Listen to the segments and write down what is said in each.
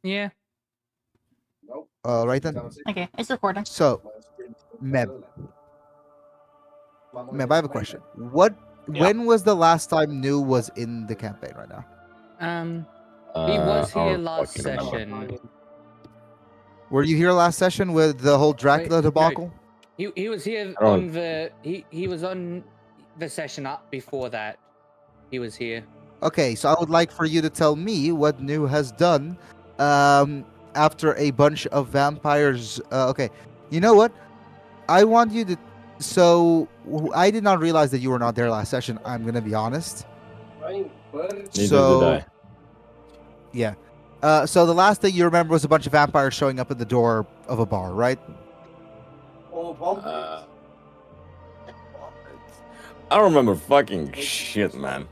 Yeah. Right then. Okay, it's recording. So, Meb, I have a question. When was the last time New was in the campaign right now? He was I here don't last fucking remember. session. Were you here last session with the whole Dracula no. debacle? He was here I don't- on the he was on the session up before that. He was here. Okay, so I would like for you to tell me what New has done after a bunch of vampires. Okay, you know what? I want you to. So I did not realize that you were not there last session. I'm gonna be honest. Neither So did I. yeah. So the last thing you remember was a bunch of vampires showing up at the door of a bar, right? I don't remember fucking shit, man.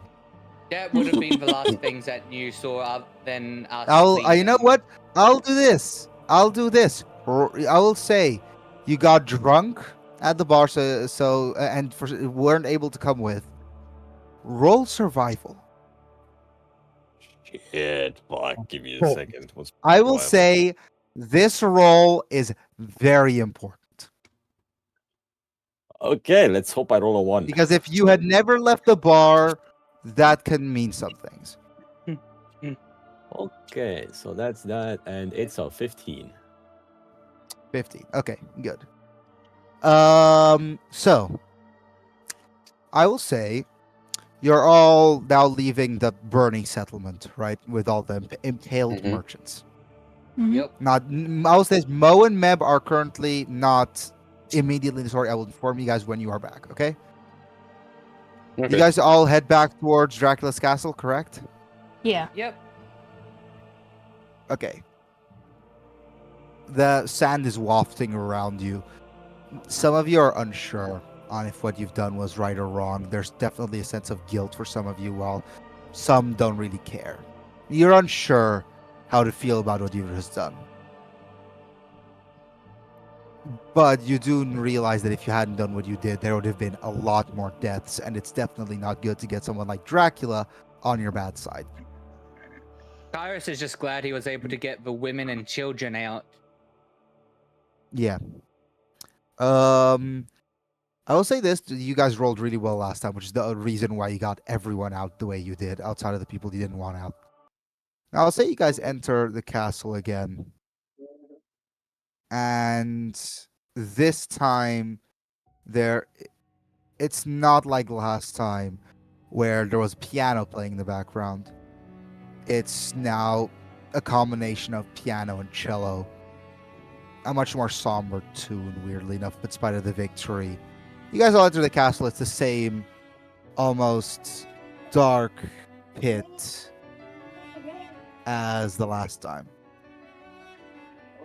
That would have been the last things that you saw. Then us. You know leaving. what? I'll do this. I will say, you got drunk at the bar, and weren't able to come with. Roll survival. Shit, fuck. Give me a second. What's I will survival? say this roll is very important Okay, let's hope I roll a 1. because if you had never left the bar, that can mean some things. Okay, so that's that, and it's a 15. 15. Okay, good. So I will say you're all now leaving the burning settlement, right? With all the impaled Mhm. merchants. Mhm. Yep. I will say Mo and Meb are currently not immediately. Sorry, I will inform you guys when you are back. Okay. You guys all head back towards Dracula's castle, correct? Yeah. Yep. Okay. The sand is wafting around you. Some of you are unsure on if what you've done was right or wrong. There's definitely a sense of guilt for some of you, while some don't really care. You're unsure how to feel about what you've just done. But you do realize that if you hadn't done what you did, there would have been a lot more deaths, and it's definitely not good to get someone like Dracula on your bad side. Cyrus is just glad he was able to get the women and children out. Yeah. I will say this: you guys rolled really well last time, which is the reason why you got everyone out the way you did, outside of the people you didn't want out. Now, I'll say you guys enter the castle again, and this time, it's not like last time, where there was piano playing in the background. It's now a combination of piano and cello. A much more somber tune, weirdly enough, but in spite of the victory. You guys all enter the castle. It's the same, almost dark pit as the last time.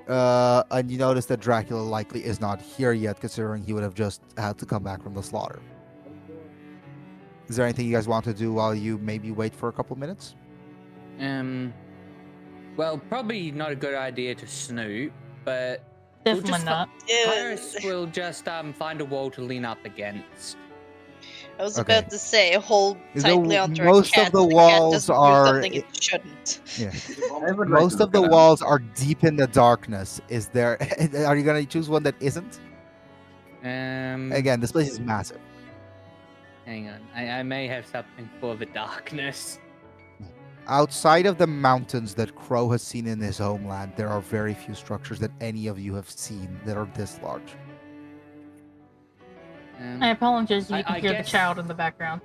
And you notice that Dracula likely is not here yet, considering he would have just had to come back from the slaughter. Is there anything you guys want to do while you maybe wait for a couple minutes? Well, probably not a good idea to snoop, but Definitely just not. Cyrus will just find a wall to lean up against. I was Okay. about to say, hold So tightly onto most a of cat. the cat walls doesn't do are- something it shouldn't. Yeah. I would like Most to of the look at walls are deep in the darkness. Is there? Are you gonna choose one that isn't? Again, this place is massive. Hang on, I may have something for the darkness. Outside of the mountains that Crow has seen in his homeland, there are very few structures that any of you have seen that are this large. I apologize if you I can hear guess- the child in the background.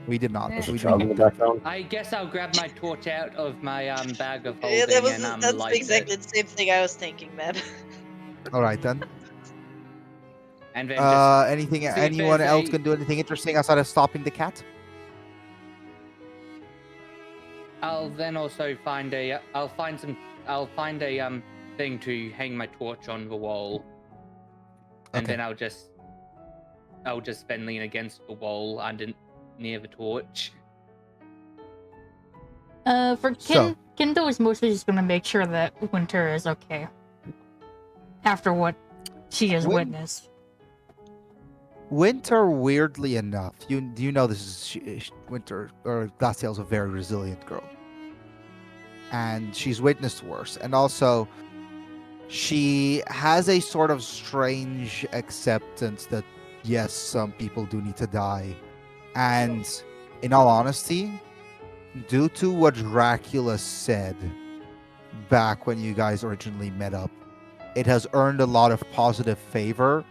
We did not. There's But we Child in did. the background. I guess I'll grab my torch out of my bag of Yeah, holding and that's light exactly it. the same thing I was thinking, man. All right then. And then just Anything? see if Anyone there's else a- can do anything interesting outside of stopping the cat? I'll then also find a thing to hang my torch on the wall. And Okay. then I'll just then lean against the wall near the torch. For So- Kendo is mostly just gonna make sure that Winter is okay. After what she has witnessed. Winter, weirdly enough, you know this is Winter, or Glaciel's a very resilient girl. and she's witnessed worse. And also, she has a sort of strange acceptance that yes, some people do need to die. And in all honesty, due to what Dracula said back when you guys originally met up, it has earned a lot of positive favor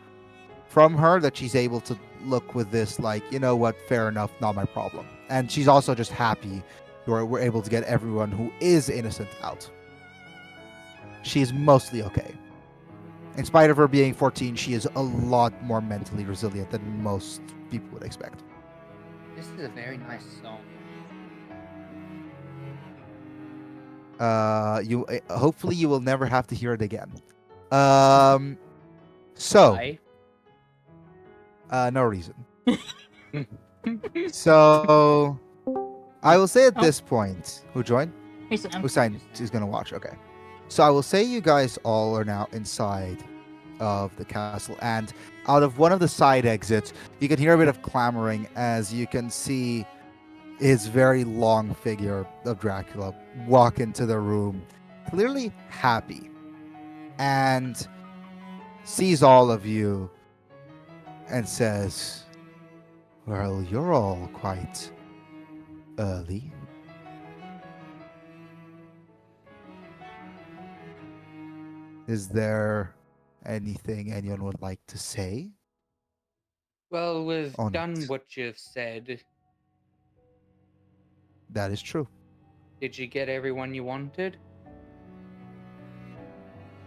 from her that she's able to look with this like, you know what, fair enough, not my problem. And she's also just happy we're able to get everyone who is innocent out. She's mostly okay. In spite of her being 14, she is a lot more mentally resilient than most people would expect. This is a very nice song. Hopefully you will never have to hear it again. Why? No reason. So I will say at this point, who joined? Hussein is gonna watch. Okay. So I will say you guys all are now inside of the castle, and out of one of the side exits, you can hear a bit of clamoring as you can see his very long figure of Dracula walk into the room, clearly happy, and sees all of you and says, "Well, you're all quite early." Is there anything anyone would like to say? Well, we've On done it. what you've said. That is true. Did you get everyone you wanted?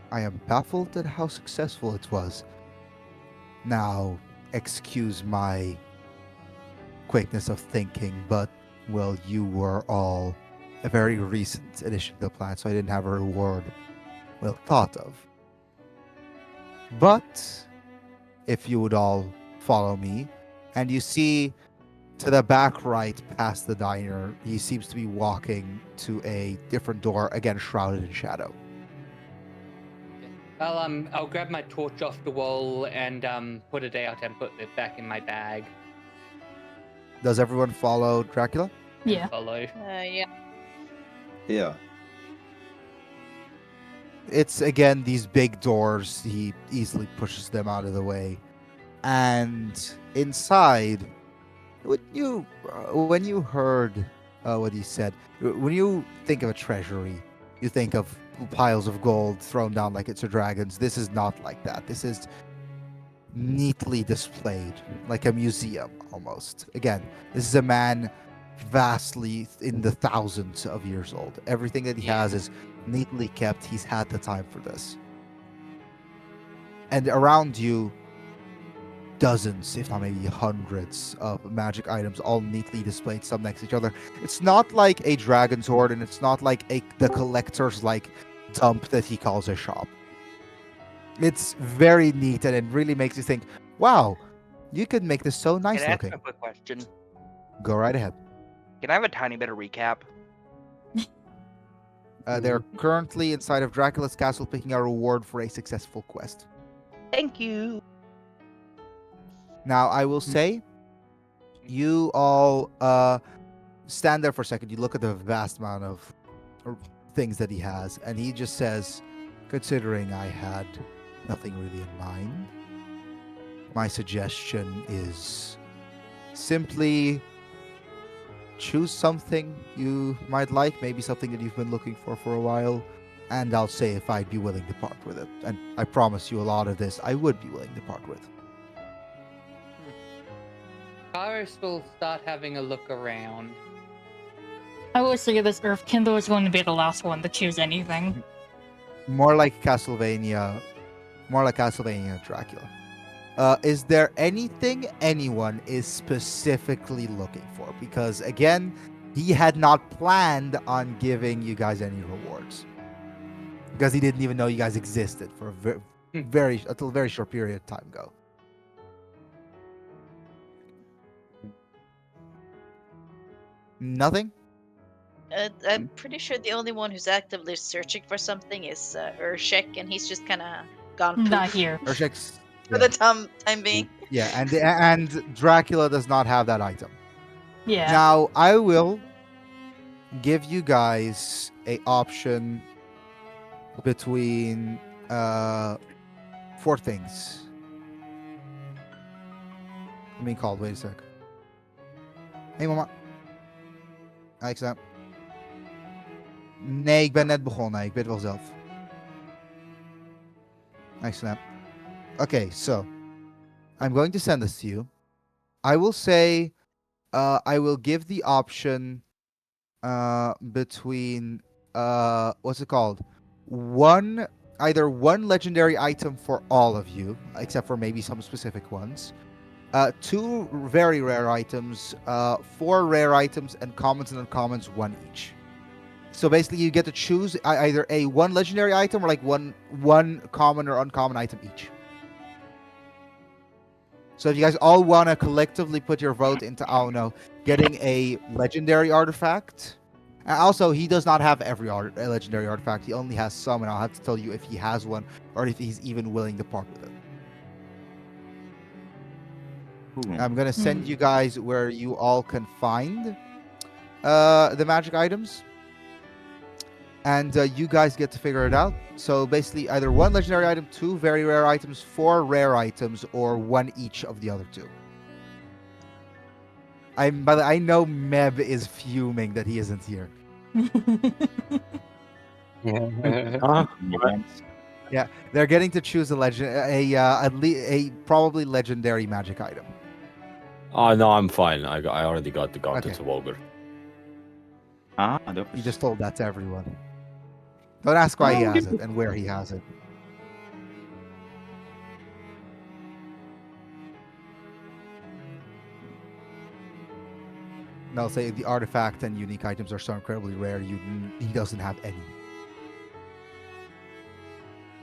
I am baffled at how successful it was. Now, excuse my quickness of thinking, but, well, you were all a very recent addition to the plan, so I didn't have a reward well thought of. But, if you would all follow me, and you see to the back right past the diner, he seems to be walking to a different door, again shrouded in shadow. I'll grab my torch off the wall and put it out and put it back in my bag. Does everyone follow Dracula? Yeah. Follow. Yeah. Yeah. It's again these big doors. He easily pushes them out of the way, and inside, when you heard what he said, when you think of a treasury, you think of piles of gold thrown down like it's a dragon's. This is not like that. This is neatly displayed, like a museum almost. Again, this is a man vastly in the thousands of years old. Everything that he has is neatly kept. He's had the time for this. And around you, dozens, if not maybe hundreds of magic items, all neatly displayed, some next to each other. It's not like a dragon's hoard, and it's not like the collector's like dump that he calls a shop. It's very neat, and it really makes you think, wow, you could make this so nice Can I ask looking. a quick question? Go right ahead. Can I have a tiny bit of recap? They're currently inside of Dracula's castle picking a reward for a successful quest. Thank you. Now, I will say, you all stand there for a second. You look at the vast amount of things that he has, and he just says, considering I had nothing really in mind, my suggestion is simply choose something you might like, maybe something that you've been looking for a while, and I'll say if I'd be willing to part with it. And I promise you a lot of this I would be willing to part with. Karis will start having a look around. I will say this, Earth Kindle is going to be the last one to choose anything. More like Castlevania Dracula. Is there anything anyone is specifically looking for? Because again, he had not planned on giving you guys any rewards. Because he didn't even know you guys existed for a until a very short period of time ago. Nothing? I'm pretty sure the only one who's actively searching for something is Urshek, and he's just kind of gone Not poof here. Urshek's for the time being. yeah, and Dracula does not have that item. Yeah. Now, I will give you guys a option between 4 things. I'm being called. Wait a sec. Hey mama. Excellent. Nee, ik ben net begonnen. Ik weet wel zelf. Excellent. Okay, so I'm going to send this to you. I will say I will give the option between what's it called? Either one legendary item for all of you, except for maybe some specific ones. 2 very rare items, 4 rare items, and commons and uncommons, 1 each. So basically, you get to choose either a 1 legendary item or like one common or uncommon item each. So if you guys all want to collectively put your vote into Auno getting a legendary artifact. Also, he does not have every legendary artifact. He only has some, and I'll have to tell you if he has one or if he's even willing to part with it. I'm going to send you guys where you all can find the magic items. And you guys get to figure it out. So basically, either 1 legendary item, 2 very rare items, 4 rare items, or 1 each of the other 2. By the way, I know Meb is fuming that he isn't here. Yeah, they're getting to choose a probably legendary magic item. Oh no, I'm fine. I already got the Gauntlets of Ogre. You just told that to everyone. Don't ask why he has it and where he has it. No, say the artifact and unique items are so incredibly rare. He doesn't have any.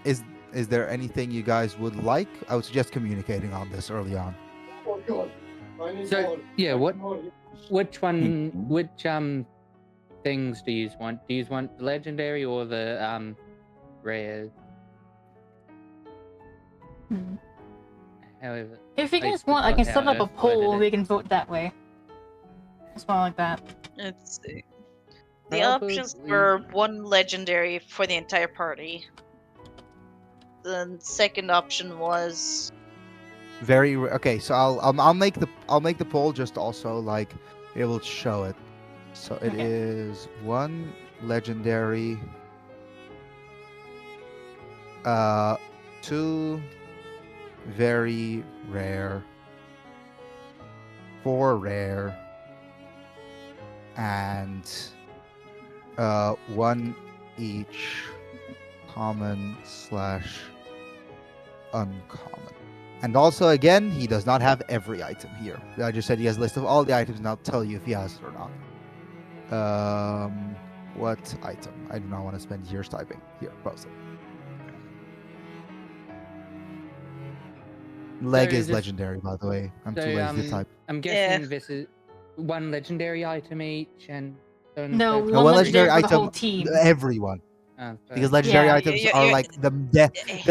Is there anything you guys would like? I would suggest communicating on this early on. So yeah, which things do you want? Do you want the legendary or the rare? However, If you guys want, I can set up a poll and we can vote that way. Something like that. Let's see. The options were 1 legendary for the entire party. The second option was Okay. So I'll make the poll just also like it will show it. So it is 1 legendary, 2 very rare, 4 rare, and 1 each common / uncommon. And also, again, he does not have every item here. I just said he has a list of all the items, and I'll tell you if he has it or not. What item? I do not want to spend years typing. Here, post it. Leg is legendary, by the way. I'm too lazy to type. I'm guessing this is 1 legendary item each, and No, No, 1 legendary for the whole item. team. Everyone. Oh, Because legendary Yeah, items you're- are like the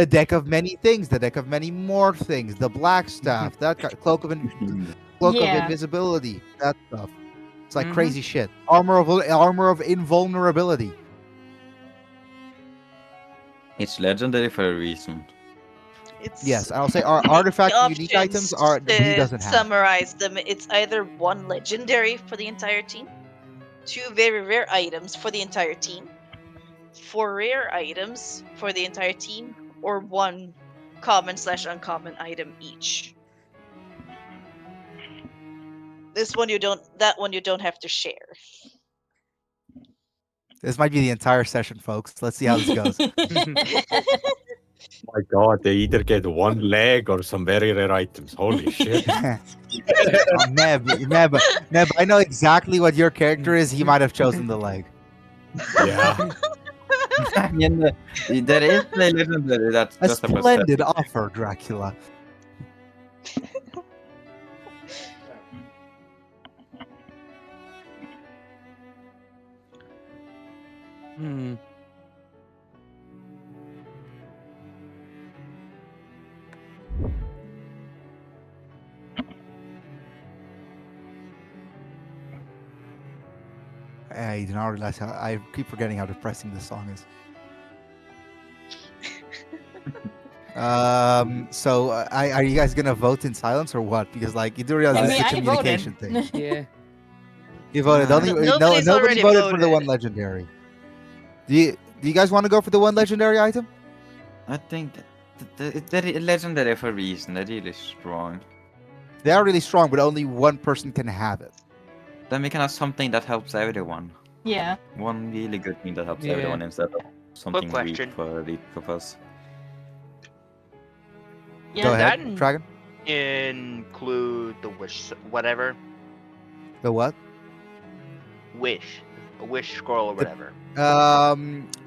deck of many things, the deck of many more things, the black staff, that cloak of invisibility, that stuff. It's like crazy shit. Armor of invulnerability. It's legendary for a reason. it's Yes, I'll say our artifact the and unique items options are he to doesn't have. summarize them. It's either 1 legendary for the entire team, 2 very rare items for the entire team, 4 rare items for the entire team, or 1 common / uncommon item each. That one you don't have to share. This might be the entire session, folks. Let's see how this goes. My God, they either get 1 leg or some very rare items. Holy shit! Neb, I know exactly what your character is. He might have chosen the leg. Yeah. I mean, there is a legendary that's A just a splendid offer, Dracula. I did not realize how. I keep forgetting how depressing this song is. So, are you guys gonna vote in silence or what? Because like you do realize I this mean, is a I communication voted. thing. Yeah. You voted. No, Only, nobody's nobody already voted for the voted. one legendary. Do you guys want to go for the one legendary item? I think they're legendary for a reason. They're really strong. They are really strong, but only one person can have it. Then we can have something that helps everyone. Yeah. One really good thing that helps Yeah. everyone instead of something weak question. for each of us. Yeah. Go ahead, that- Dragon. Include the wish, whatever. The what? Wish. A wish scroll or The- whatever.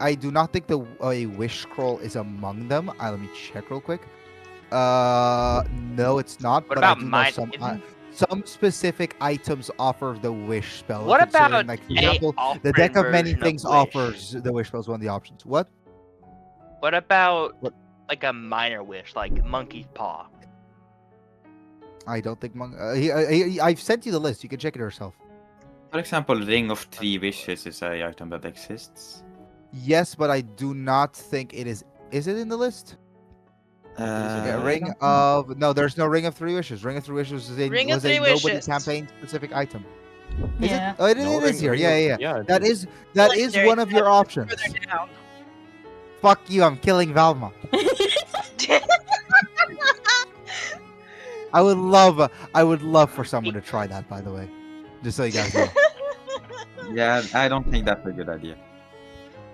I do not think a wish scroll is among them. Let me check real quick. No, it's not. What but I about do know mine? some specific items offer the wish spell. What considering, about like for a example, the off-brand deck of many version things Wish? offers the wish spell as one of the options. What? What about What? like a minor wish, like monkey's paw? I don't think I've sent you the list. You can check it yourself. For example, Ring of Three Wishes is a item that exists. Yes, but I do not think it is. Is it in the list? Yeah, I Ring don't of no. There's no Ring of Three Wishes. Ring of Three Wishes is a, Ring of was a Three nobody Wishes. campaign specific item. Is Yeah. it? Oh, it No, is here. Ring Yeah, of- yeah, yeah. yeah. That is Legendary one of your tab options. Further down. Fuck you! I'm killing Valma. I would love for someone to try that. By the way, just so you guys know. Yeah, I don't think that's a good idea.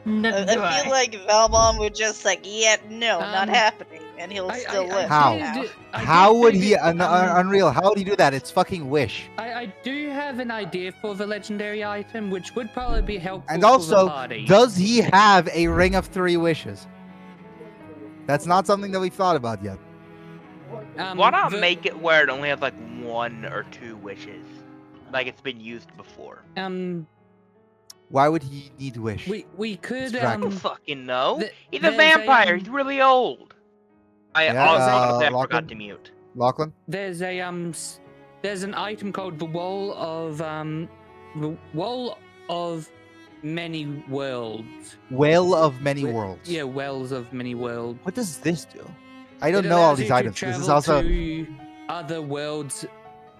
Neither do I feel like Valmon would just like, yeah, no, not Um, happening, and he'll still live. How? How would he? Unreal. How would he do that? It's fucking wish. I do have an idea for the legendary item, which would probably be helpful And for the also, party. does he have a Ring of Three Wishes? That's not something that we've thought about yet. Why not the- make it where it only has like 1 or 2 wishes, like it's been used before? Why would he need wish? we could Dragon. I don't fucking know. the- He's a there's vampire. a, He's really old. I Yeah, honestly I Lachlan? forgot to mute. Lachlan? there's a there's an item called the Wall of Many Worlds. Well of many Wi- worlds. Yeah, Wells of Many Worlds. What does this do? I don't It know all allows these you to items. This is travel also to other worlds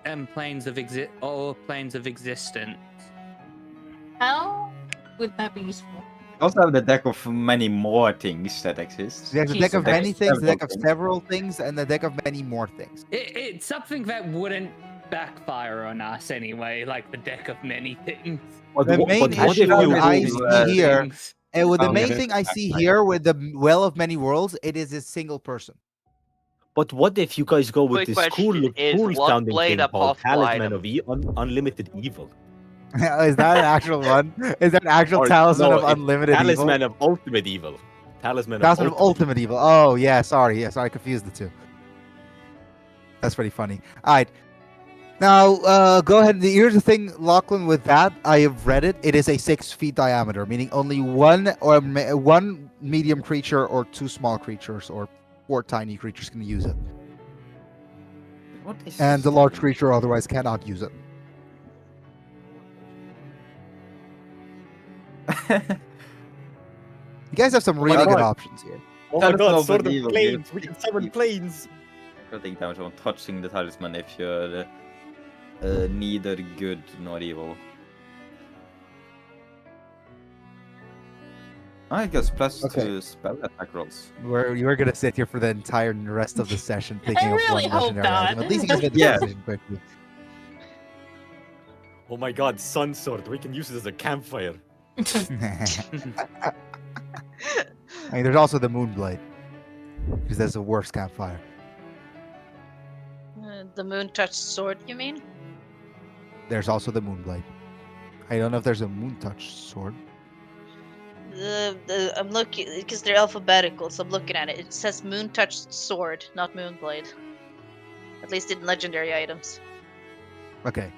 and planes of existence. How would that be useful? We also have the deck of many more things that exist. there's a deck of Jesus. many things, a deck of Several things. several things, and a deck of many more things. It's something that wouldn't backfire on us anyway, like the deck of many things. But The what- main but what if issue you I do- see here, Things. and with the main Okay. thing I see here with the Well of Many Worlds, it is a single person. But what if you guys go with Quick this question, is cool Blood sounding Blade thing a called possible Talisman item? of Unlimited Evil? Is that an actual one? Is that an actual Or- talisman no, of it's unlimited Talisman evil? of Ultimate Evil. Talisman Talisman of ultimate evil. Oh yeah, sorry. Yes, I confused the two. That's pretty funny. All right. Now, go ahead. Here's the thing, Lachlan. With that, I have read it. It is a 6 feet diameter, meaning only one medium creature or 2 small creatures or 4 tiny creatures can use it, What is and the large creature otherwise cannot use it. You guys have some really my good God. options here. Oh my Talisman god, of Sword of Evil, Planes! dude. We can summon planes! Take damage on touching the talisman if you're neither good nor evil. I guess plus Okay. 2 spell attack rolls. You're gonna sit here for the entire rest of the session thinking of really one hope legendary item. not. At least you can get the Yeah. decision quickly. Oh my god, Sun Sword, we can use it as a campfire. I mean, there's also the Moonblade, because that's the worst campfire. The moon touched sword, you mean? There's also the Moonblade. I don't know if there's a Moon Touch sword. I'm looking because they're alphabetical, so I'm looking at it. It says moon touched sword, not moonblade. At least in legendary items. Okay,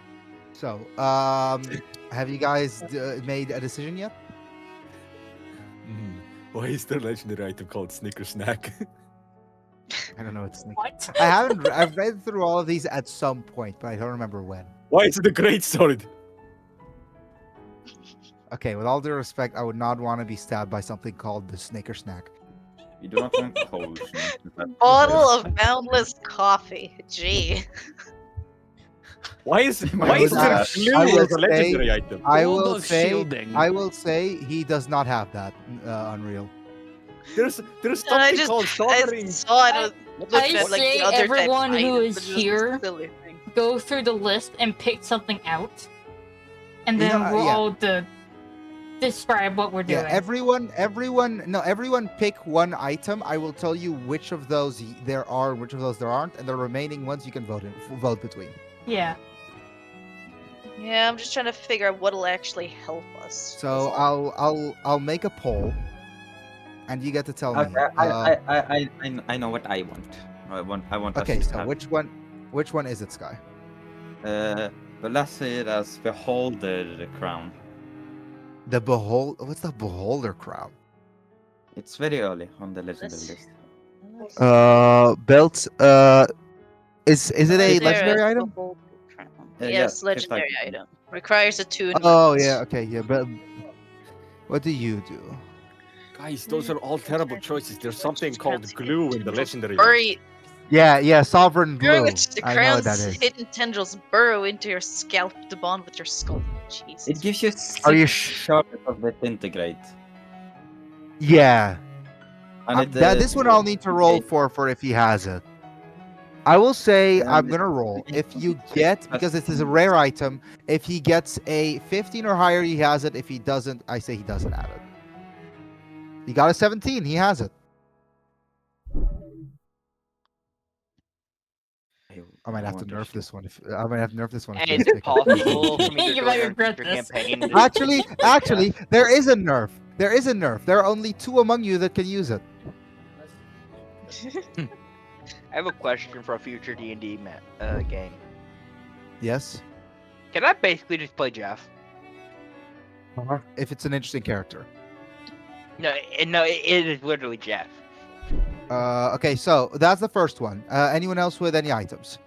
so have you guys made a decision yet? Why is there a legendary item called Snicker Snack? I don't know. It's What? I haven't. I've read through all of these at some point, but I don't remember when. Why is it a great sword? Okay, with all due respect, I would not want to be stabbed by something called the Snicker Snack. You do not want potion. Bottle of boundless coffee. Gee. Why is Why there is that? glue I will as a legendary say- item? I Wall will of say, shielding. I will say, he does not have that. Unreal. There's I something just called I sovereign. saw it. I was looking I at like say the other type of everyone who items, is and it was here- a silly thing. Go through the list and pick something out, and You then know, we'll yeah. all describe what we're doing. Yeah, everyone pick one item. I will tell you which of those there are, which of those there aren't, and the remaining ones you can vote between. Yeah. Yeah, I'm just trying to figure out what'll actually help us. So that's all. I'll make a poll, and you get to tell me. Okay, I know what I want. I want. us Okay, to so have, which one is it, Sky? but let's say it as beholder crown. What's the beholder crown? It's very early on the legendary Let's- list. Built. Is it a Is there legendary item? beholder crown? Yeah, Yes, fifth legendary item. item. Requires attunement. Oh yeah, okay, yeah, but what do you do? Guys, those are all terrible choices. There's something called glue in the legendary. Bury, Yeah, sovereign through blue. which the I know what that crown's is. hidden tendrils burrow into your scalp to bond with your skull. Jesus. It gives you Are you 6 shards of disintegrate. Yeah. And This one I'll need to roll for if he has it. I will say Yeah, I'm gonna roll. If you get, because this is a rare item, if he gets a 15 or higher, he has it. If he doesn't, I say he doesn't have it. He got a 17, he has it. I might have to nerf this one. I might have to nerf this one. if he Is doesn't it pick up. possible for me to You might join regret your this. campaign? Actually, there is a nerf. There is a nerf. There are only 2 among you that can use it. I have a question for a future D&D game. Yes, Can I basically just play Jeff? if it's an interesting character. No, it is literally Jeff. Okay, so that's the first one. Anyone else with any items?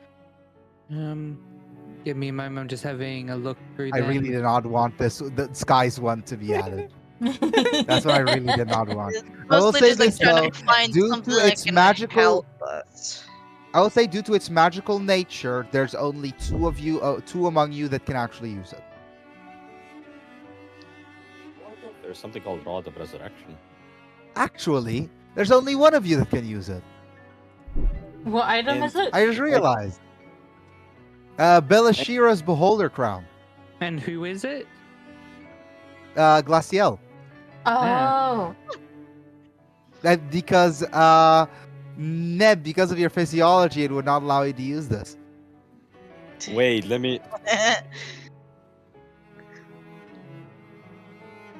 Give me a moment. I'm just having a look through. I really did not want the Sky's one to be added. That's what I really did not want. It's I will mostly say just like this, trying though, to find due to something that its can magical- help us. I will say, due to its magical nature, there's only 2 of you, 2 among you that can actually use it. There's something called Rod of Resurrection. Actually, there's only 1 of you that can use it. What item And is it? I just realized. Belashira's Beholder Crown. And who is it? Glaciel. Oh. Because Neb, because of your physiology, it would not allow you to use this. Wait, let me.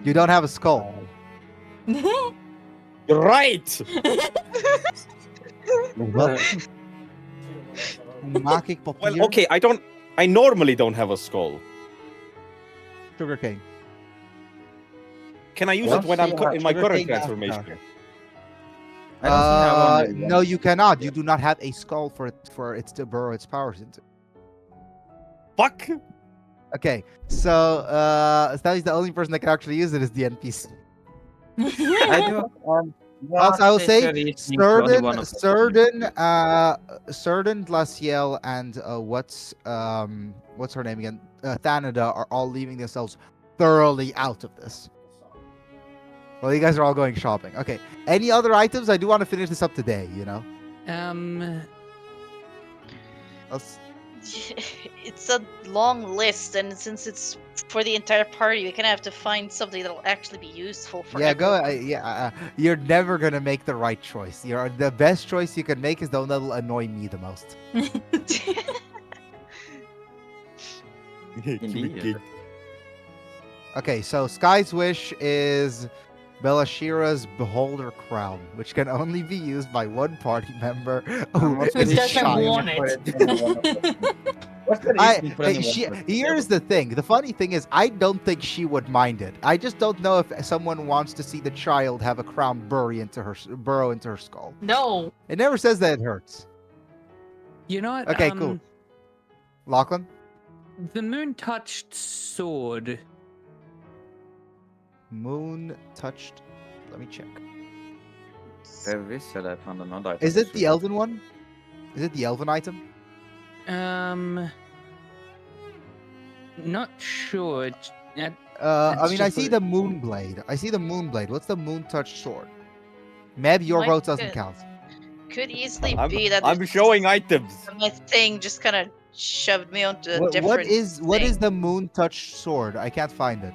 You don't have a skull. You're right. Well, Well, okay, I normally don't have a skull. Sugarcane. Can I use What? it when I'm in my current Sugarcane transformation? after. I don't see how only No, one- you cannot. You do not have a skull for it to burrow its powers into. Fuck. Okay, so Sally's the only person that can actually use it is the NPC. I do. Also, I will say certain, Certain, Glaciel, and what's her name again? Thanada are all leaving themselves thoroughly out of this. Well, you guys are all going shopping. Okay. Any other items? I do want to finish this up today. You know. Let's- It's a long list, and since it's for the entire party, we kind of have to find something that'll actually be useful for Yeah, go. everyone. You're never gonna make the right choice. The best choice you can make is the one that'll annoy me the most. Indeed. Okay, so Sky's Wish is Belashira's Beholder Crown, which can only be used by 1 party member who What's Who is the doesn't shy. want it? What's the reason for anyone for Here's the thing. The funny thing is, I don't think she would mind it. I just don't know if someone wants to see the child have a crown burrow into her skull. No. It never says that it hurts. You know what? Okay, cool. Lachlan? The moon touched sword. Moon touched. Let me check. Very said I found another item. Is it the Elven one? Is it the Elven item? Not sure. I It's mean, I just see a- the Moonblade. I see the Moonblade. What's the Moon touched sword? Maybe your Might vote doesn't be- count. Could easily I'm, be that I'm there's showing items. my thing just kind of shoved me onto a What different. is thing. the Moon touched sword? I can't find it.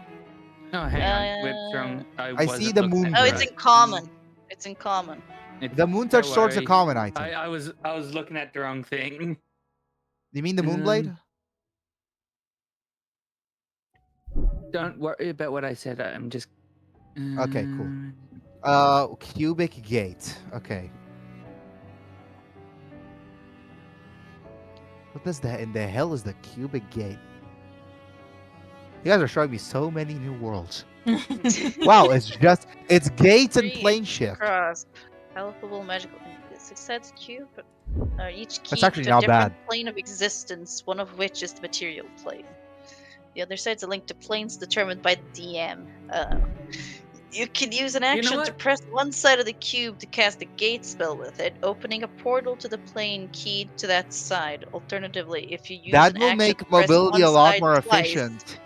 Oh, hang on. Whipped wrong. I see wasn't the looking at moon Oh, the it's blade. in common. It's in common. It's- The Moon touched don't sword's a worry. common item. I was looking at the wrong thing. You mean the Moonblade? Don't worry about what I said. I'm just. Okay, cool. Cubic gate. Okay. What does that in the hell is the cubic gate? You guys are showing me so many new worlds. Wow, it's gates and Three plane shift. Cross. Palpable magical. Six sides cube. Each key That's actually to a not different bad. plane of existence, one of which is the material plane. The other side's a link to planes determined by the DM. You can use an action to what? press one side of the cube to cast a gate spell with it, opening a portal to the plane keyed to that side. Alternatively, if you use That an will action make to press mobility a one lot side more twice, efficient.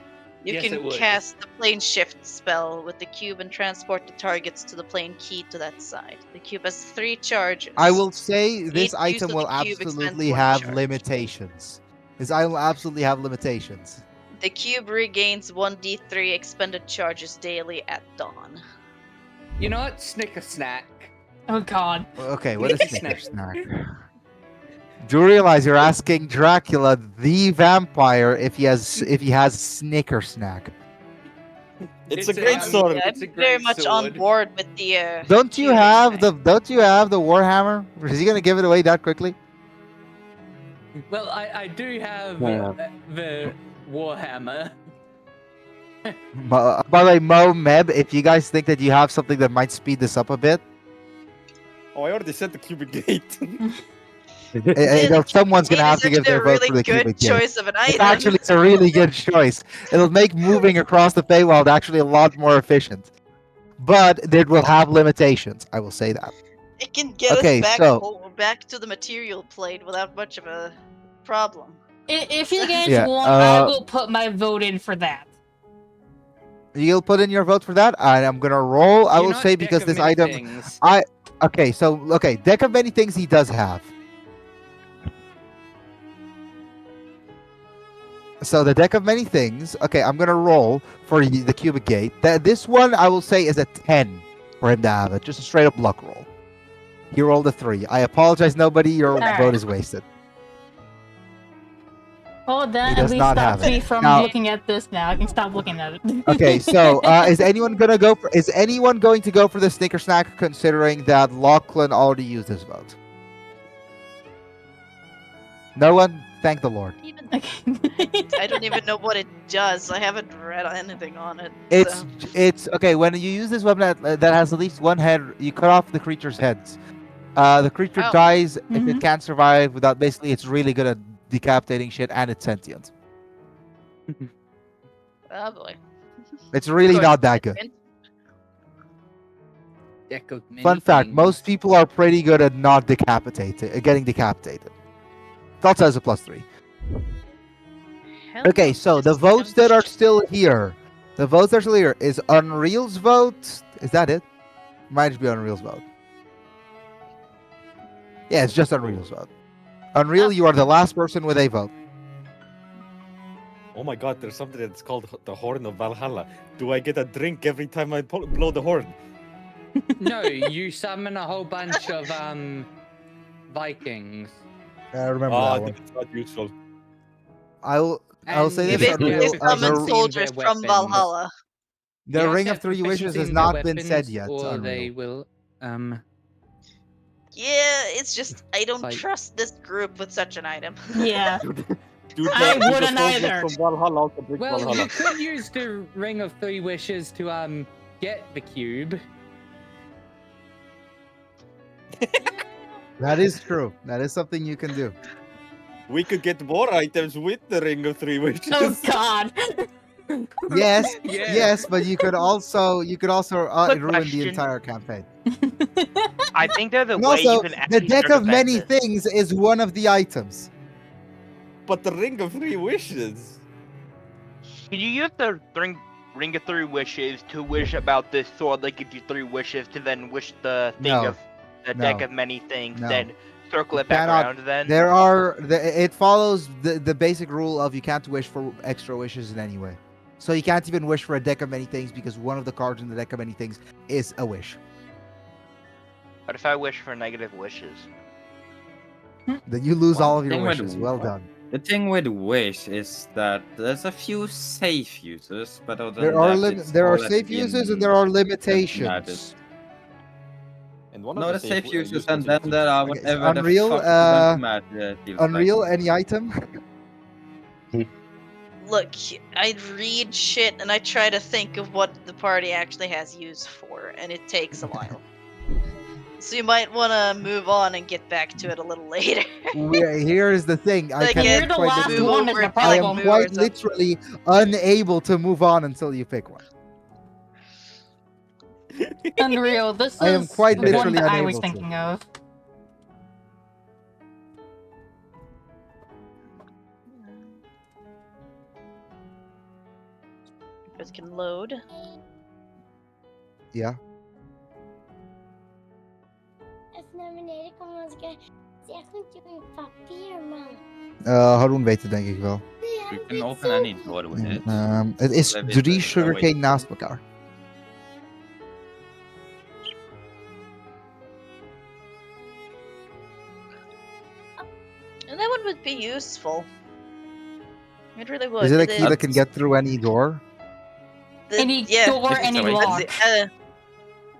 You Yes, can it would. cast the plane shift spell with the cube and transport the targets to the plane keyed to that side. The cube has 3 charges. I will say this Each use item of will the cube expends absolutely 1 have charge. limitations. This item will absolutely have limitations. The cube regains 1d3 expended charges daily at dawn. You know what? Snicker snack. Oh god. Okay, what is Snicker Snicker Snack? Do you realize you're asking Dracula the vampire if he has Snicker Snack? It's a great um, sword. Yeah, It's a I'm very great much on sword. board with the. Don't you cubic have snack. the Warhammer? Is he gonna give it away that quickly? Well, I do have the Warhammer. By the way, Mo, Meb, if you guys think that you have something that might speed this up a bit, Oh, I already said the cubic gate. someone's gonna It have is to give actually their a vote really for the good cubic gate. choice of an It's item. it's a really good choice. It'll make moving across the Feywild actually a lot more efficient. But it will have limitations. I will say that. It can get Okay, us back, so- back to the material plane without much of a problem. If you guys Yeah, want, I will put my vote in for that. You'll put in your vote for that, and I'm gonna roll. I You will know say what? because Deck of this many item. things. Okay, deck of many things he does have. So the deck of many things. Okay, I'm gonna roll for the cubic gate. This one I will say is a 10 for him to have it, just a straight up luck roll. He rolled a 3. I apologize, nobody. Your Alright. vote is wasted. Oh, that does at least not have stops it. me from Now- looking at this now. I can stop looking at it. Okay, so is anyone gonna go for? Is anyone going to go for the Snicker Snack, considering that Lachlan already used his vote? No one. Thank the Lord. Even Okay. I don't even know what it does. I haven't read anything on it. It's so. it's okay when you use this weapon that has at least one head. You cut off the creature's heads. The creature Oh. dies if it Mhm. can't survive without. Basically, it's really good at decapitating shit, and it's sentient. Oh boy. It's really Of course, not that good. different. Deck of many Fun fact: things. most people are pretty good at not getting decapitated. It also has a +3. Hell Okay, no, so the this votes dumb that are shit. still here, is Unreal's vote. Is that it? Might just be Unreal's vote. Yeah, it's just Unreal's vote. Unreal, Oh. you are the last person with a vote. Oh my god, there's something that's called the Horn of Valhalla. Do I get a drink every time I blow the horn? No, you summon a whole bunch of Vikings. I remember Ah, that one. that's not useful. I'll And say You this, basically Unreal, basically have the- summon proficiency in soldiers their from weapons. Valhalla. The You have Ring to of have Three Wishes proficiency has in their not been said weapons, yet. Or they Unreal. will Yeah, it's just I don't Like- trust this group with such an item. Yeah. Dude, I the wouldn't soldiers either. From Valhalla also pick Well, Valhalla. you could use the Ring of Three Wishes to get the cube. That is true. That is something you can do. We could get more items with the Ring of Three Wishes. Oh god. Yes, Yeah. yes, but you could also Quick ruin the question. entire campaign. I think there's a And way also, you can the actually deck of many defend this. things is one of the items. But the Ring of Three Wishes. Can you use the ring of 3 wishes to wish about this sword that gives you 3 wishes to then wish the thing No. of the deck No. of many things, No. then circle You it back cannot- around then? It follows the basic rule of you can't wish for extra wishes in any way. So you can't even wish for a deck of many things because one of the cards in the deck of many things is a wish. What if I wish for negative wishes? Then you lose Well, all of your thing with- wishes. Well done. The thing with Wish is that there's a few safe uses, but other There than are that, it's there are more or less safe uses and there are limitations. And one No, of the safe uses uses, and then there are Okay, so whatever Unreal, the fuck the magic feels like. Unreal, any item? Look, I read shit and I try to think of what the party actually has use for, and it takes a while. So you might want to move on and get back to it a little later. Here is the thing. I Like, cannot You're the quite last literally- one is over the it, I like, am problem. quite Moves up. literally unable to move on until you pick one. Unreal. This is I am quite one literally that I was unable to. thinking of. If it can load. Yeah. Nominated como als ik zeg natuurlijk papier, man. Haroon weet het denk ik wel. You can open any door with it. Het is Wij weten 3 het, sugarcane wait. naast elkaar. And that one would be useful. It really would. Is it a but key that can get through any door? Any yeah, door, It's any alright. lock.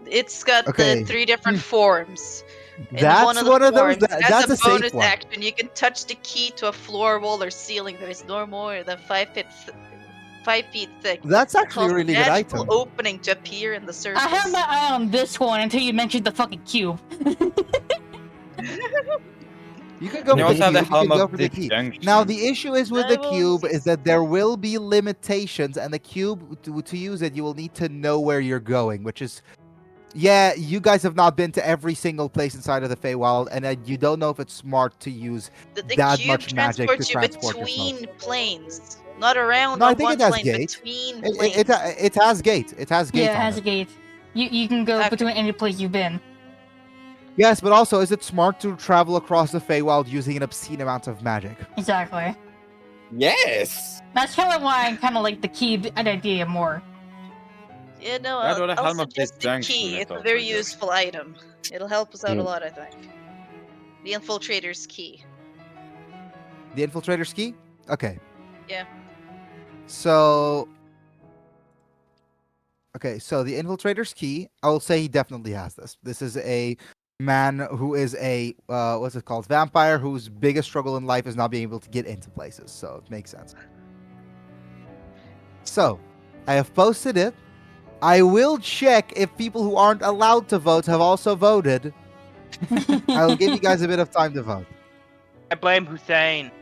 It's got Okay. the 3 different forms. In That's one of the one of those. forms, as That's a a safe bonus one. action, you can touch the key to a floor, wall, or ceiling that is no more than 5 feet thick. That's actually a Cause really good magical item. opening to appear in the surface. I had my eye on this one until you mentioned the fucking cube. You can go You for the also have the cube. You Helm can go of for the key. Disjunction. Now the issue is with I the will cube is that there will be limitations, and the cube to use it, you will need to know where you're going, which is, yeah, you guys have not been to every single place inside of the Feywild, and you don't know if it's smart to use. The that cube much magic to transports you transport between planes, not around No, I on think one it has plane, gate. between It, planes. it has gate. It has gate. Yeah, it on has a it. gate. You can go Okay. between any place you've been. Yes, but also, is it smart to travel across the Feywild using an obscene amount of magic? Exactly. Yes. That's kind of why I kind of like the key idea more. Yeah, no, That or the I'll Helm of suggest the Disjunction key. is It's a also very good. useful item. It'll help us out a Mm. lot, I think. The Infiltrator's key. The Infiltrator's key? Okay. Yeah. So. Okay, so the Infiltrator's key, I will say he definitely has this. This is a man who is a, what's it called? Vampire whose biggest struggle in life is not being able to get into places. So it makes sense. So, I have posted it. I will check if people who aren't allowed to vote have also voted. I will give you guys a bit of time to vote. I blame Hussein.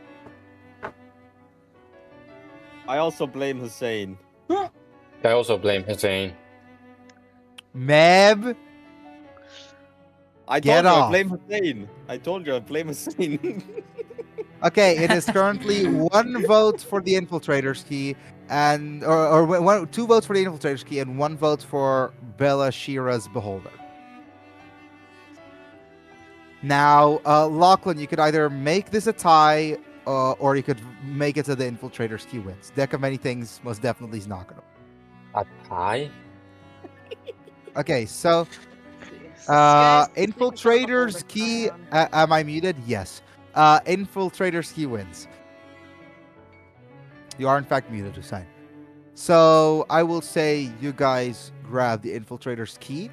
I also blame Hussein. I also blame Hussein. Meb, I Get told you off. I blame Hussein. I told you I blame Hussein. okay, it is currently 1 vote for the Infiltrator's key, and or 2 votes for the Infiltrator's key and 1 vote for Bella Shira's Beholder. Now, Lachlan, you could either make this a tie, or you could make it so the Infiltrator's key wins. Deck of Many Things most definitely is not gonna. A tie? Okay, so This guy's taking some Infiltrator's over key. time. Am I muted? Yes. Infiltrator's key wins. You are in fact muted, Hussein. So I will say you guys grab the Infiltrator's key.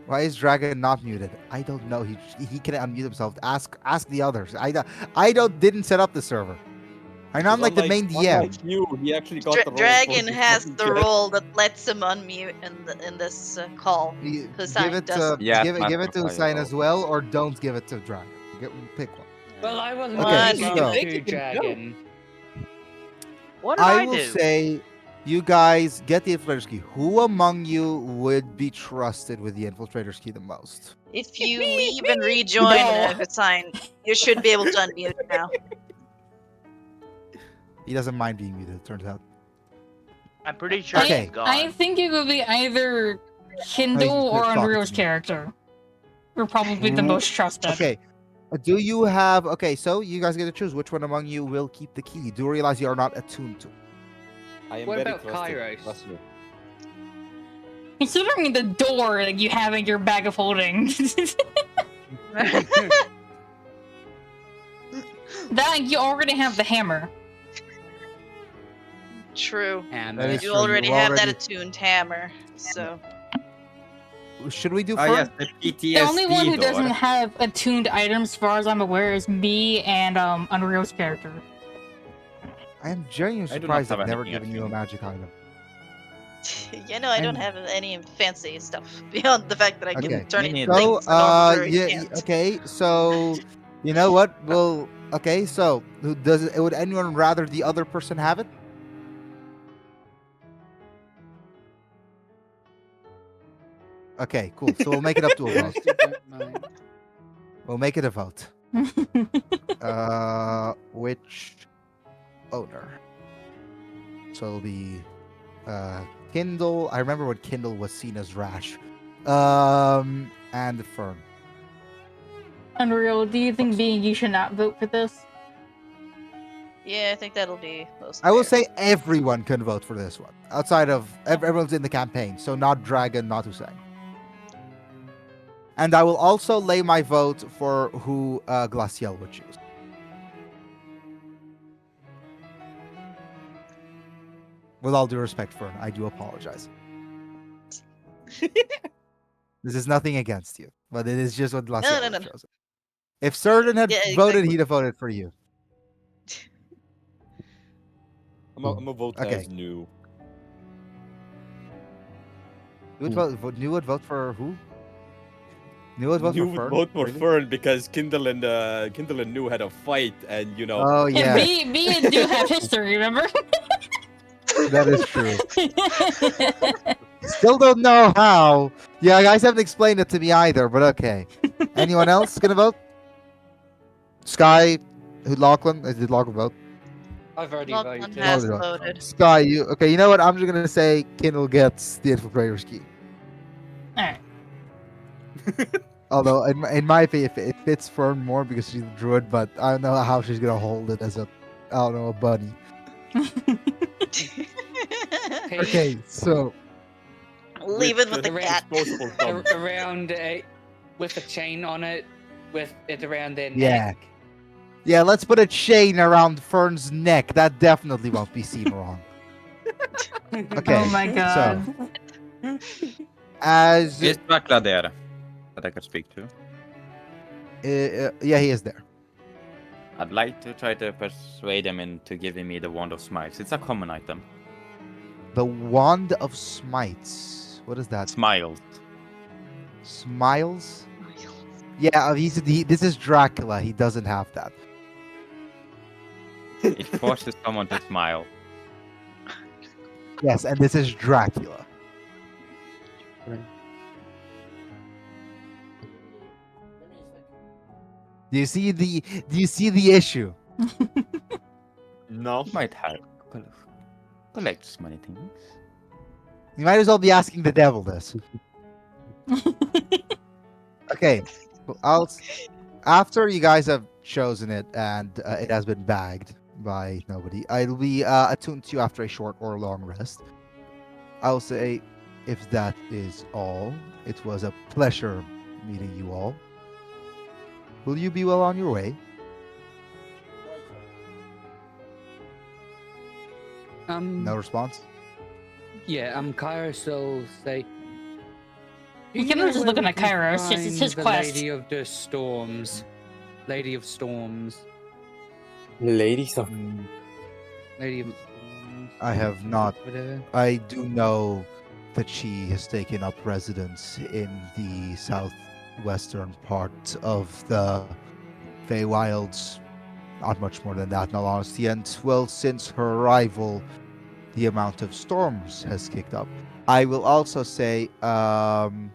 Why is Dragon not muted? I don't know. He can unmute himself. Ask the others. Didn't set up the server. I'm not like the main DM. Unlike you, he actually got the role Dragon for has fucking the jet. role that lets him unmute in this call. Hussein Give it to doesn't. Yeah, give it's it not to my Hussein fault. as well, or don't give it to Dragon. Pick one. Well, I wasn't Okay, thinking so- of to Dragon. What did I I will do? say, you guys get the infiltrator's key. Who among you would be trusted with the infiltrator's key the most? If you leave and rejoin, No. Hussein, you should be able to unmute now. He doesn't mind being muted, it turns out. I'm pretty sure Okay. she's gone. I think it would be either Kindle Oh, he's or talking Unreal's to me. character. We're probably the most trusted. Okay. Do you have... Okay, so you guys get to choose which one among you will keep the key. Do realize you are not attuned to it. I am What very about trusted. Kairos? Trust me. Considering the door that you have in your bag of holding, that you already have the hammer. True. Hammer. That You is do true, you already have that already- attuned hammer, so Should we do Ah, Fern? yes, the PTSD The only one who door. doesn't have attuned items, as far as I'm aware, is me and Unreal's character. I am genuinely I do not surprised have I've never anything given you a attuned. magic item. you know I don't have any fancy stuff beyond the fact that I can Okay. turn Me into neither. So, things that normally yeah, can't. okay, so, you know what? Well, okay, so, would anyone rather the other person have it? Okay, cool. So we'll make it up to a vote. We'll make it a vote. Which owner? So it'll be Kindle. I remember when Kindle was seen as rash. And Fern. Unreal, do you think being you should not vote for this? Yeah, I think that'll be most I will fair. say everyone can vote for this one. Outside of everyone's in the campaign, so not Dragon, not Hussein. And I will also lay my vote for who Glaciel would choose. With all due respect, Fern, I do apologize. This is nothing against you, but it is just what Glaciel no, has no. chosen. If Certain had Yeah, voted, exactly. he'd have voted for you. I'm a vote Okay. as new. You would New would vote for who? New would vote New for would Fern? vote for Really? Fern because Kindle and New had a fight, and you know. Oh Yeah, yeah, me and do have history, remember? that is true. Still don't know how. Yeah, guys haven't explained it to me either, but okay. Anyone else gonna vote? Sky, who Lachlan? Did Lachlan vote? I've already Lachlan voted. has Lachlan voted. Sky, you okay? You know what? I'm just gonna say Kindle gets the infiltrator's key. Alright. Although in my opinion, it fits Fern more because she's a druid, but I don't know how she's gonna hold it as a, I don't know, a bunny. Okay, so Leave it with the the cat. Disposable thumb. Around with a chain on it, with it around their yeah, neck. yeah, let's put a chain around Fern's neck. That definitely won't be seen wrong. Okay. Oh my god. As Is Dracula there that I could speak to? yeah, he is there. I'd like to try to persuade him into giving me the Wand of Smiles. It's a common item. The Wand of Smites. What is that? Smiles. Smiles? Yeah, this is Dracula. He doesn't have that. It forces someone to smile. Yes, and this is Dracula. Do you see the issue? No. Might have. Collects many things. You might as well be asking the devil this. Okay, well, after you guys have chosen it and it has been bagged by nobody, I'll be attuned to you after a short or long rest. I'll say, if that is all, it was a pleasure meeting you all. Will you be well on your way? No response? Yeah, Kairos will say. You "Do can know just where looking we at can Kairos, it's find his the quest." Lady of the Storms. Lady of Storms. Ladies of Lady of Storms. I have not. Whatever. I do know that she has taken up residence in the southwestern part of the Feywilds, Not much more than that, in all honesty. And well, since her arrival, the amount of storms has kicked up. I will also say, Kairos,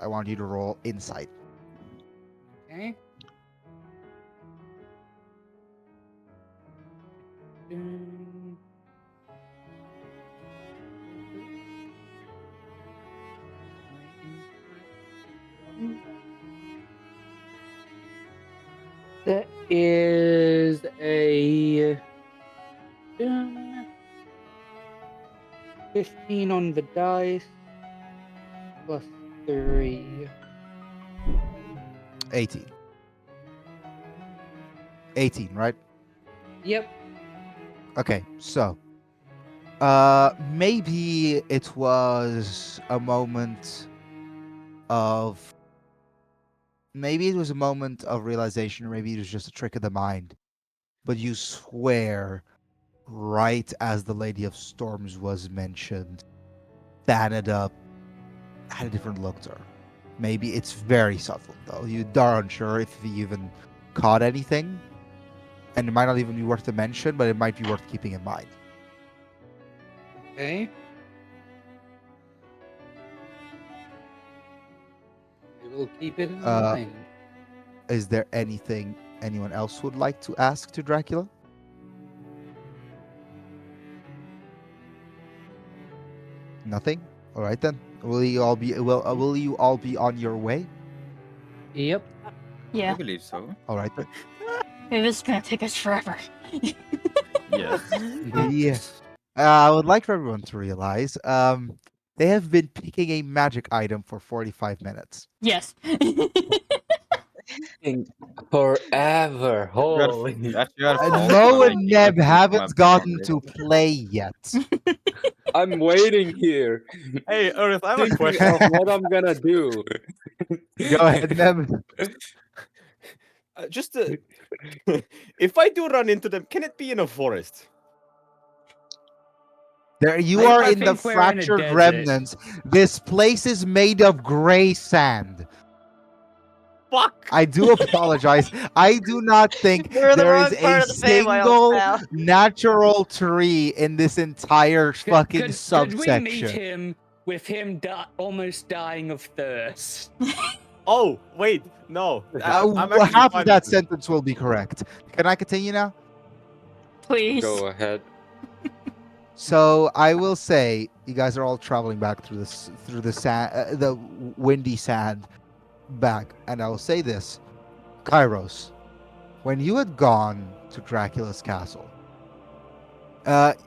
I want you to roll insight. Okay. That is a 15 on the dice plus 3. 18. 18, right? Yep. Okay, so maybe it was a moment of realization, or maybe it was just a trick of the mind. But you swear, right as the Lady of Storms was mentioned, Banada had a different look to her. Maybe it's very subtle though. You are unsure if you even caught anything. And it might not even be worth the mention, but it might be worth keeping in mind. Okay. We will keep it in mind. Is there anything anyone else would like to ask to Dracula? Nothing? All right then. Will you all be on your way? Yep. I Yeah, believe so. All right then. this is gonna take us forever. Yes. Yeah. I would like for everyone to realize they have been picking a magic item for 45 minutes. Yes. Forever. Holy. Mo and Neb haven't gotten to play yet. I'm waiting here. Hey, Earth, I have a Thinking question. of what I'm gonna do. Go ahead, Neb. If I do run into them, can it be in a forest? There you I are in the think we're in a fractured desert. remnants. This place is made of gray sand. Fuck! I do apologize. I do not think We're in the there wrong is part a of the Feywild, single pal. natural tree in this entire fucking Could we meet subsection. him with him almost dying of thirst? Oh, wait, no. I'm actually Half fine of that with it. sentence will be correct. Can I continue now? Please. Go ahead. So I will say, you guys are all traveling back through the sand, the windy sand, back, and I will say this, Kairos, when you had gone to Dracula's castle,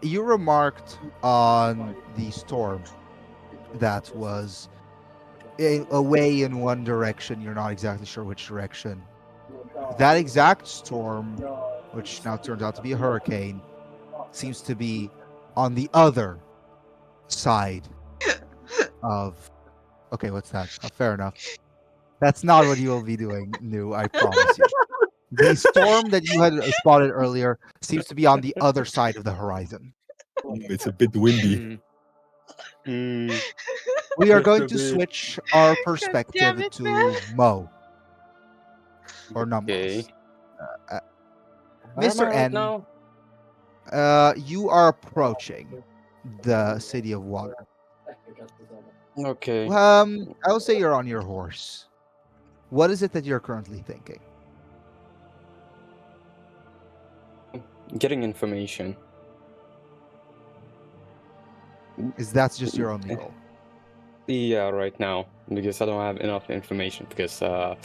you remarked on the storm that was away in one direction. You're not exactly sure which direction. That exact storm, which now turns out to be a hurricane, seems to be on the other side of... Okay, what's that? Oh, fair enough. That's not what you will be doing, Nu, I promise you. The storm that you had spotted earlier seems to be on the other side of the horizon. It's a bit windy. We are going to switch our perspective it, to man. Mo. Or Numbers. Okay. Where am Mr. I right N, now? you are approaching the City of Water. Okay. I will say you're on your horse. What is it that you're currently thinking? Getting information. Is that just your only goal? Yeah, right now because I don't have enough information because of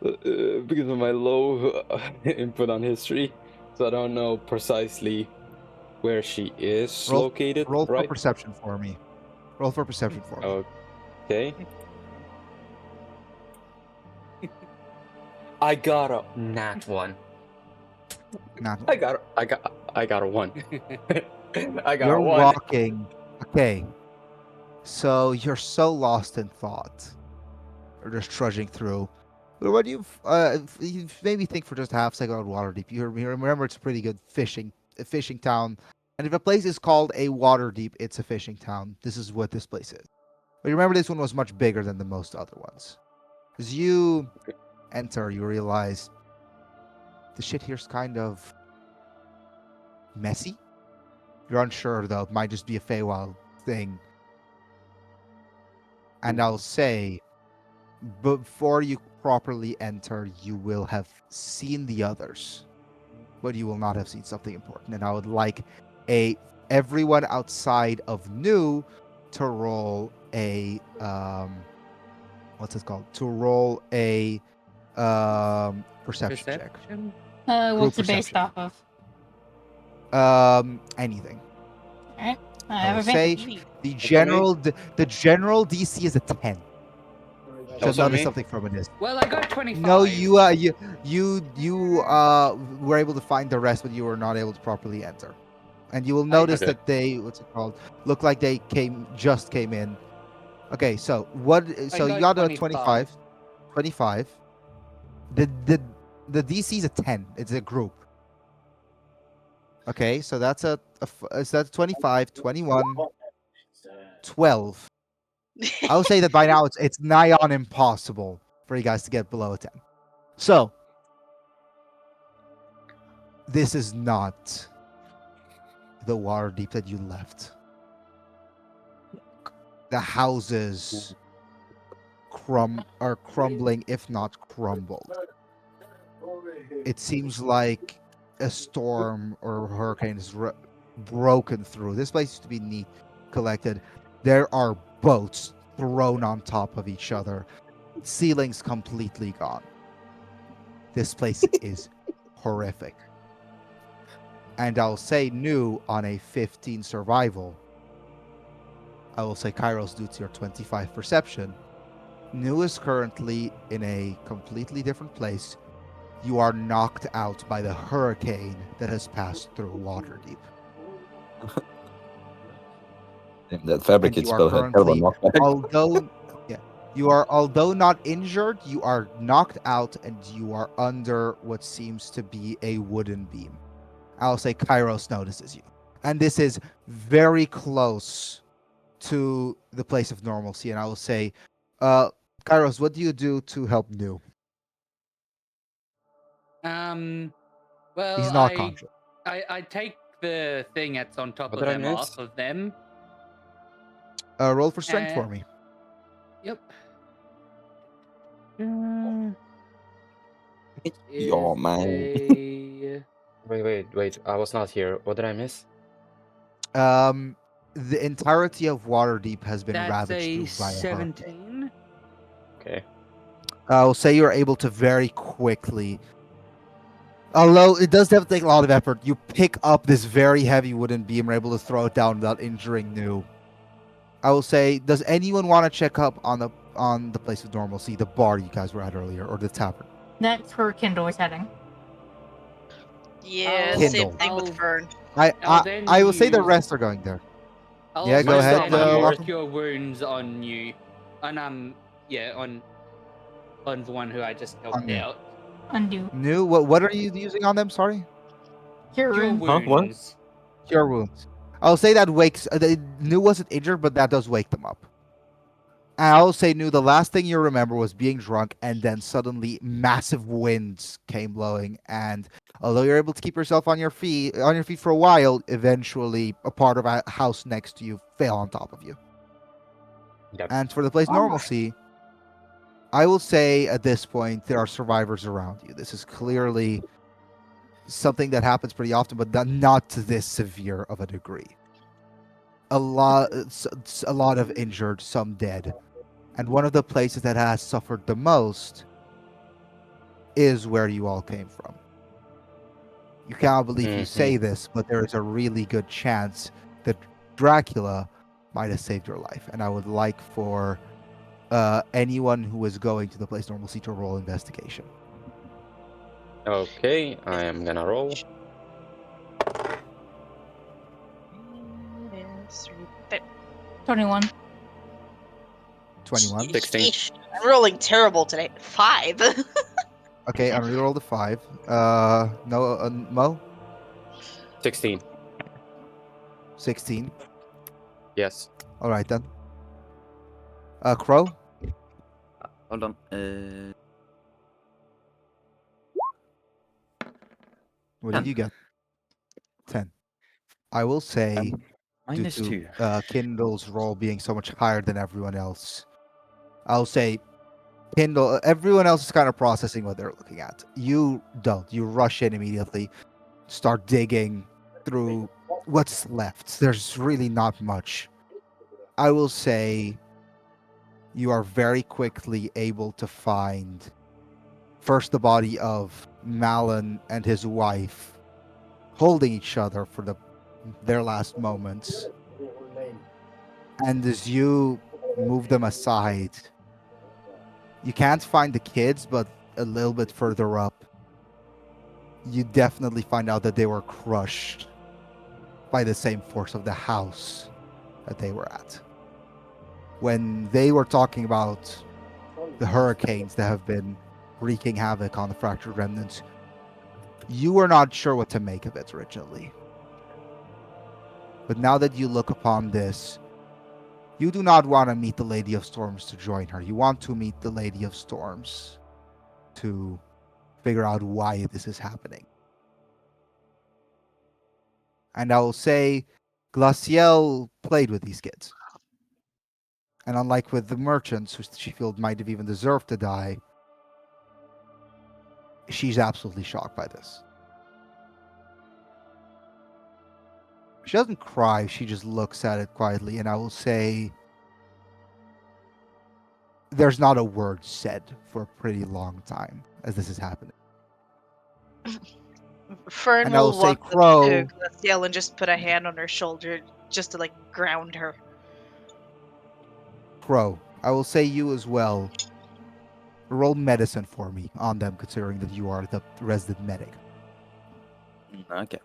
my low input on history, so I don't know precisely where she is located. Roll for right? perception for me. Roll for perception for me. Okay. I got a nat one. Not I got a one. I got You're a one. walking. Okay. So you're so lost in thought. Or just trudging through. But when you maybe think for just a half second on Waterdeep, you remember it's a pretty good fishing town. And if a place is called a Waterdeep, it's a fishing town. This is what this place is. But you remember this one was much bigger than the most other ones. As you enter, you realize the shit here's kind of messy. You're unsure though. It might just be a Feywild thing. And I'll say, before you properly enter, you will have seen the others, but you will not have seen something important. And I would like everyone outside of New to roll a what's it called? To roll a perception check. Perception? What's it Group based perception. off of? Anything. Alright. I I have will say advantage. the general DC is a 10. So Also notice me? something from it is. Well, I got 25. No, you were able to find the rest, but you were not able to properly enter. And you will notice Okay. that they, what's it called, look like they just came in. Okay, so what? So you got a 25. 25. The DC is a 10. It's a group. Okay, so that's so that's 25, 21, 12. I would say that by now it's nigh on impossible for you guys to get below a 10. So this is not the Waterdeep that you left. The houses are crumbling, if not crumbled. It seems like a storm or a hurricane is broken through. This place used to be neat, collected. There are boats thrown on top of each other. Ceilings completely gone. This place is horrific. And I'll say New on a 15 survival. I will say Kairos due to your 25 perception. New is currently in a completely different place. You are knocked out by the hurricane that has passed through Waterdeep. Damn, that fabricate And you are spell had terrible currently, knockback. although not injured, you are knocked out and you are under what seems to be a wooden beam. I'll say Kairos notices you. And this is very close to the place of normalcy. And I will say, Kairos, what do you do to help New? Well, He's not conscious. I take the thing that's on top What of did I them miss? off of them. Roll for strength for Uh, me. Yep. Yo, Is man. a- Wait. I was not here. What did I miss? The entirety of Waterdeep has been That's ravaged a through by a hurricane. 17. Okay. I'll say you're able to very quickly, although it does have to take a lot of effort, you pick up this very heavy wooden beam and are able to throw it down without injuring New. I will say, does anyone want to check up on the place of normalcy, the bar you guys were at earlier, or the tavern? That's where Kindle is heading. Yeah, Kindle. same thing with I'll- Fern. I will say the use- rest are going there. I'll Yeah, go ahead, then Lachlan. use Cure Wounds on you. And on the one who I just helped On me. out. Undo. New, what are you using on them? Sorry, Cure Cure wounds. Huh? What? Wounds. cure wounds. I'll say that wakes. New wasn't injured, but that does wake them up. And I'll say, New, the last thing you remember was being drunk, and then suddenly massive winds came blowing. And although you're able to keep yourself on your feet for a while, eventually a part of a house next to you fell on top of you. Yep. And for the place normalcy, I will say at this point there are survivors around you. This is clearly something that happens pretty often, but not to this severe of a degree. A lot of injured, some dead. And one of the places that has suffered the most is where you all came from. You cannot believe you say this, but there is a really good chance that Dracula might have saved your life. And I would like for anyone who is going to the place normalcy to roll investigation. Okay, I am gonna roll. Yes, 21. 21. 16. Yeesh, I'm rolling terrible today. 5. Okay, I'm gonna roll the 5. No, Mo? 16. 16. Yes. All right then. Crow? Hold on. What did you get? 10. I will say, due Minus to 2. Kindle's role being so much higher than everyone else, I'll say Kindle, everyone else is kind of processing what they're looking at. You don't. You rush in immediately, start digging through what's left. There's really not much. I will say you are very quickly able to find first the body of Malin and his wife holding each other for their last moments. And as you move them aside, you can't find the kids, but a little bit further up, you definitely find out that they were crushed by the same force of the house that they were at. When they were talking about the hurricanes that have been wreaking havoc on the fractured remnants, you were not sure what to make of it originally. But now that you look upon this, you do not want to meet the Lady of Storms to join her. You want to meet the Lady of Storms to figure out why this is happening. And I will say, Glaciel played with these kids. And unlike with the merchants, who she felt might have even deserved to die, she's absolutely shocked by this. She doesn't cry, she just looks at it quietly, and I will say there's not a word said for a pretty long time as this is happening. Fern And I will will say walk Crow. up to Glaciel and just put a hand on her shoulder just to like ground her. Crow, I will say you as well. Roll medicine for me on them, considering that you are the resident medic. Okay.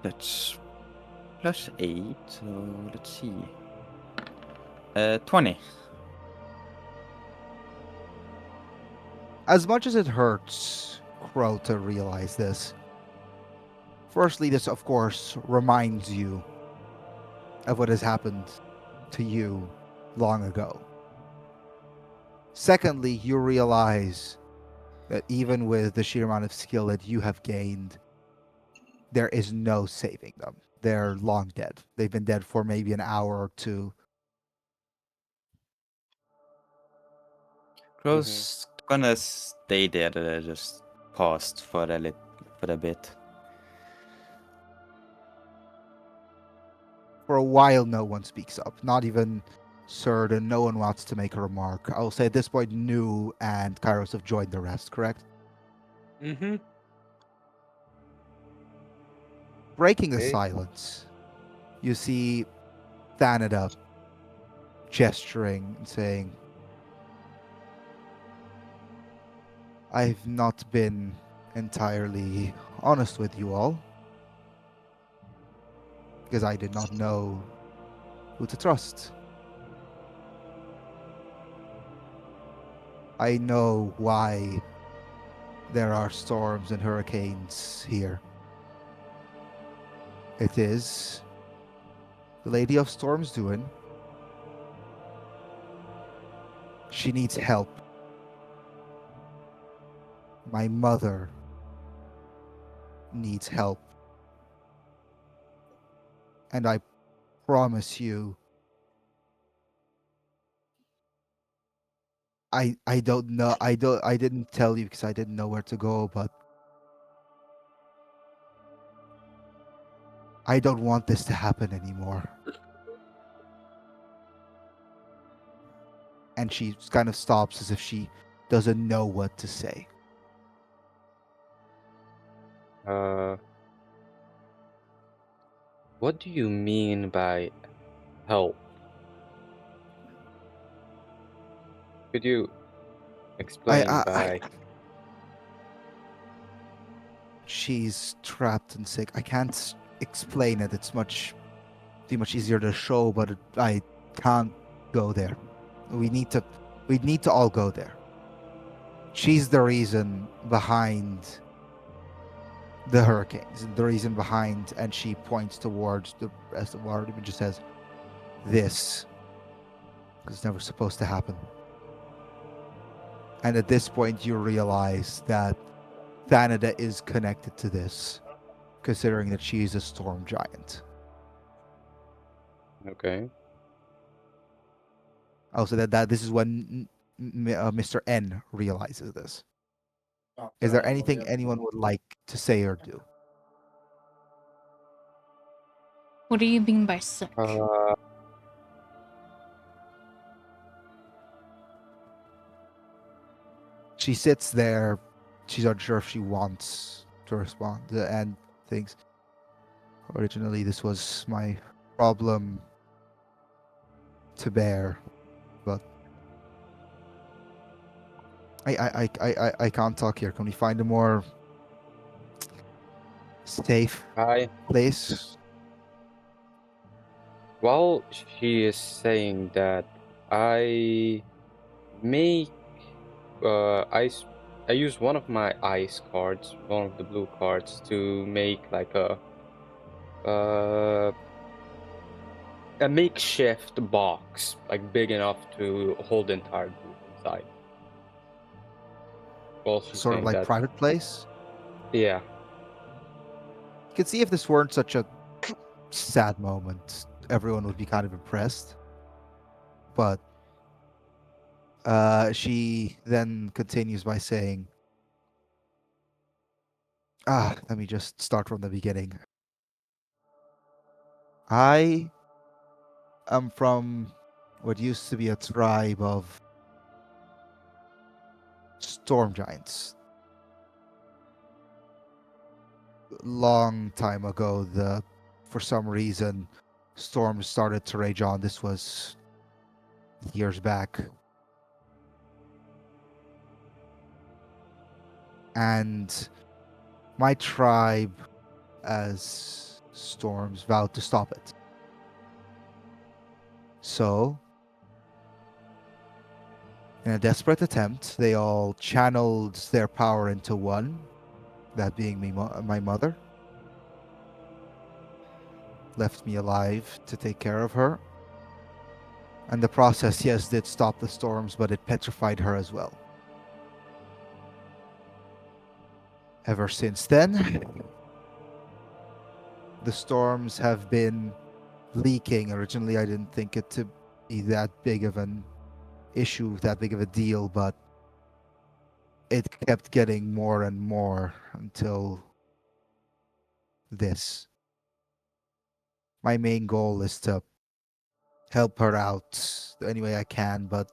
That's plus 8, so let's see. 20. As much as it hurts Crow to realize this, firstly, this of course reminds you of what has happened to you long ago. Secondly, you realize that even with the sheer amount of skill that you have gained, there is no saving them. They're long dead. They've been dead for maybe an hour or two. Crow's gonna stay there, just paused for a bit. For a while, no one speaks up. Not even Serd, and no one wants to make a remark. I will say at this point, Nu and Kairos have joined the rest, correct? Mm-hmm. Breaking the Okay. silence, you see Thanida gesturing and saying, I've not been entirely honest with you all, because I did not know who to trust. I know why there are storms and hurricanes here. It is the Lady of Storms doing. She needs help. My mother needs help. And I promise you, I don't know, I didn't tell you because I didn't know where to go, but I don't want this to happen anymore. And she kind of stops as if she doesn't know what to say. What do you mean by help? Could you explain by... She's trapped and sick. I can't explain it. It's too much easier to show, but I can't go there. We need to all go there. She's the reason behind the hurricanes, the reason behind, and she points towards the rest of Waterdeep and just says, this is never supposed to happen. And at this point, you realize that Thanida is connected to this, considering that she is a storm giant. Okay. Also, that this is when Mr. N realizes this. Is there anything anyone would like to say or do? What do you mean by sick? She sits there. She's unsure if she wants to respond and thinks, originally this was my problem to bear, but I can't talk here. Can we find a more safe place? While she is saying that, I make I use one of my ice cards, one of the blue cards, to make like a makeshift box, like big enough to hold the entire group inside. Well, she's Sort of saying like that- private place? Yeah. You could see if this weren't such a sad moment, everyone would be kind of impressed. But she then continues by saying, let me just start from the beginning. I am from what used to be a tribe of storm giants. Long time ago, for some reason, storms started to rage on. This was years back. And my tribe, as storms, vowed to stop it. So, in a desperate attempt, they all channeled their power into one, that being me, my mother. Left me alive to take care of her. And the process, yes, did stop the storms, but it petrified her as well. Ever since then, the storms have been leaking. Originally, I didn't think it to be that big of an issue, that big of a deal, but it kept getting more and more until this. My main goal is to help her out any way I can, but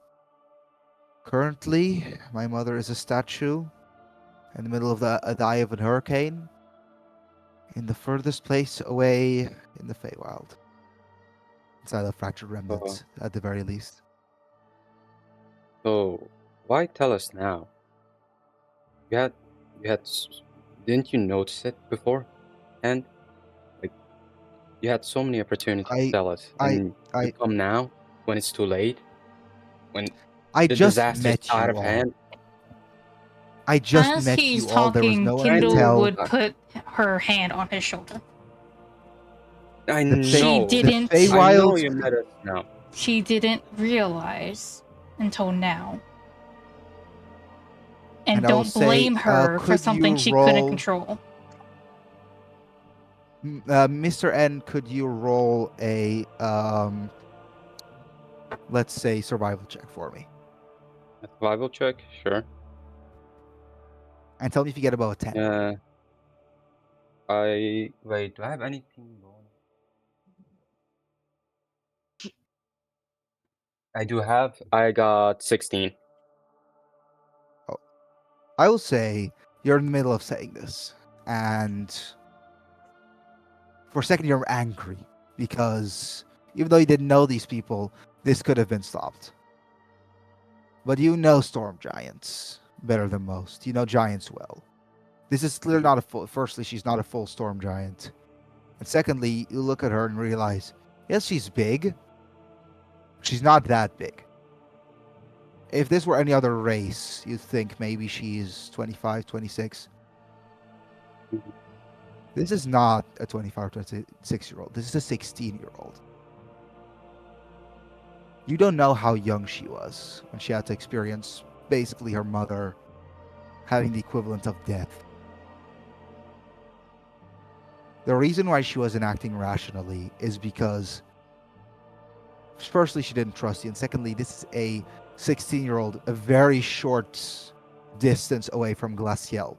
currently, my mother is a statue in the middle of the eye of a hurricane, in the furthest place away in the Feywild. Inside the Fractured Remnants, at the very least. So, why tell us now? Didn't you notice it before? And like, you had so many opportunities to tell us, and you come now when it's too late, when I the just disaster's met out you of all. hand. I just As met he's you all. There was talking, no one to Kindle tell. would put her hand on his shoulder. I The know. She didn't. The I know Feywilds. you met us now. She didn't realize until now. And And I will don't say, blame her for could something you she couldn't roll- control. Mr. N, could you roll a let's say survival check for me, A survival check, sure. and tell me if you get above a 10. Do I have anything going? I got 16. I will say you're in the middle of saying this, and for a second you're angry because even though you didn't know these people, this could have been stopped. But you know storm giants better than most. You know giants well. This is clearly not a full. Firstly, she's not a full storm giant, and secondly, you look at her and realize, yes, she's big. She's not that big. If this were any other race, you'd think maybe she's 25, 26. This is not a 25, 26-year-old. This is a 16-year-old. You don't know how young she was when she had to experience basically her mother having the equivalent of death The reason why she wasn't acting rationally is because, firstly, she didn't trust you, and secondly, this is a 16-year-old, a very short distance away from Glaciel,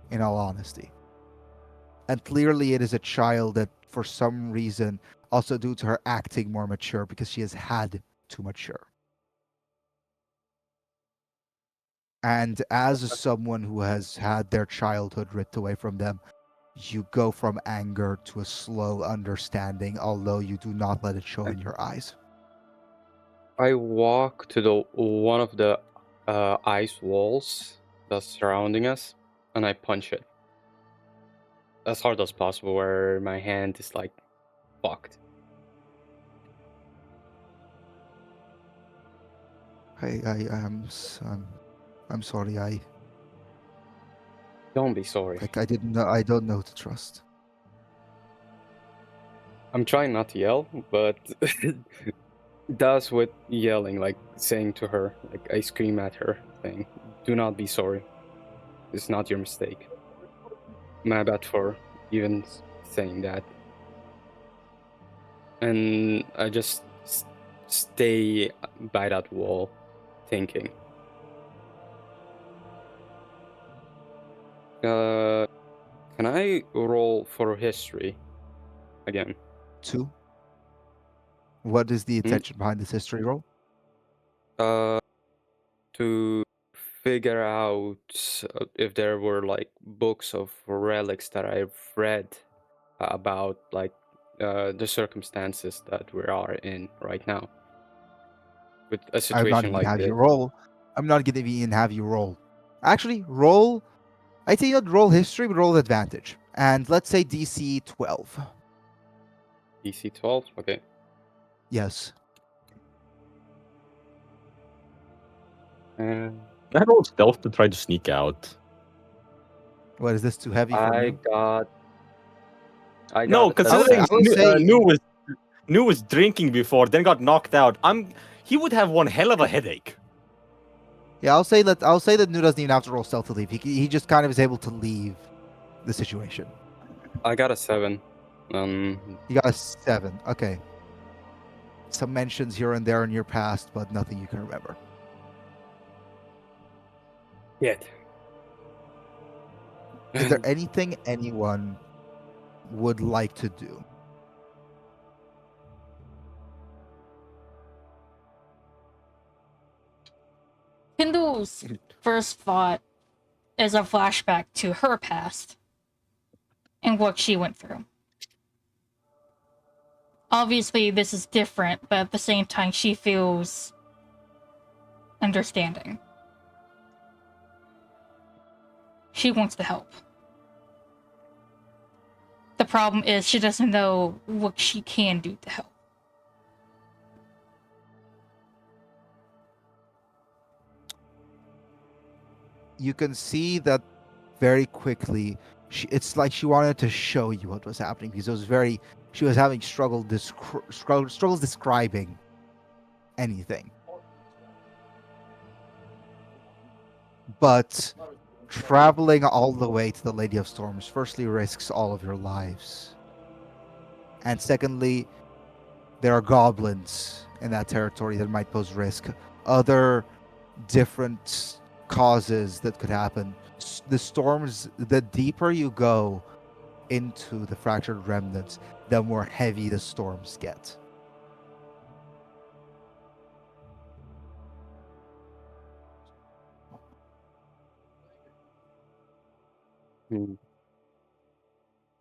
in all honesty. And clearly, it is a child that, for some reason, also due to her acting more mature, because she has had to mature. And as someone who has had their childhood ripped away from them, you go from anger to a slow understanding, although you do not let it show in your eyes. I walk to the one of the ice walls that's surrounding us, and I punch it as hard as possible, where my hand is like fucked. I'm sorry. Don't be sorry. I didn't know. I don't know who to trust. I'm trying not to yell, but that's what yelling, like saying to her, like I scream at her, saying, "Do not be sorry. It's not your mistake." My bad for even saying that. And I just stay by that wall, thinking. Can I roll for history again? 2. What is the intention behind this history roll? To figure out if there were like books of relics that I've read about, like the circumstances that we are in right now, with a I'm not situation even like have this. you roll. I'm not gonna even have you roll. Actually, roll. I'd say not roll history, but roll advantage. And let's say DC 12. DC 12. Okay. Yes. Uh, I rolled stealth to try to sneak out. What is this too heavy for I you? got. No, a considering I would say- Nu was drinking before, then got knocked out. He would have one hell of a headache. Yeah, I'll say that Nu doesn't even have to roll stealth to leave. He just kind of is able to leave the situation. I got a 7. You got a 7. Okay. Some mentions here and there in your past, but nothing you can remember. Yet. Is there anything anyone would like to do? Kindle's first thought is a flashback to her past and what she went through. Obviously, this is different, but at the same time, she feels understanding. She wants to help. The problem is she doesn't know what she can do to help. You can see that very quickly. It's like she wanted to show you what was happening because she was having struggles describing anything. But traveling all the way to the Lady of Storms firstly risks all of your lives. And secondly, there are goblins in that territory that might pose risk. Other different causes that could happen. The storms, the deeper you go into the Fractured Remnants, the more heavy the storms get.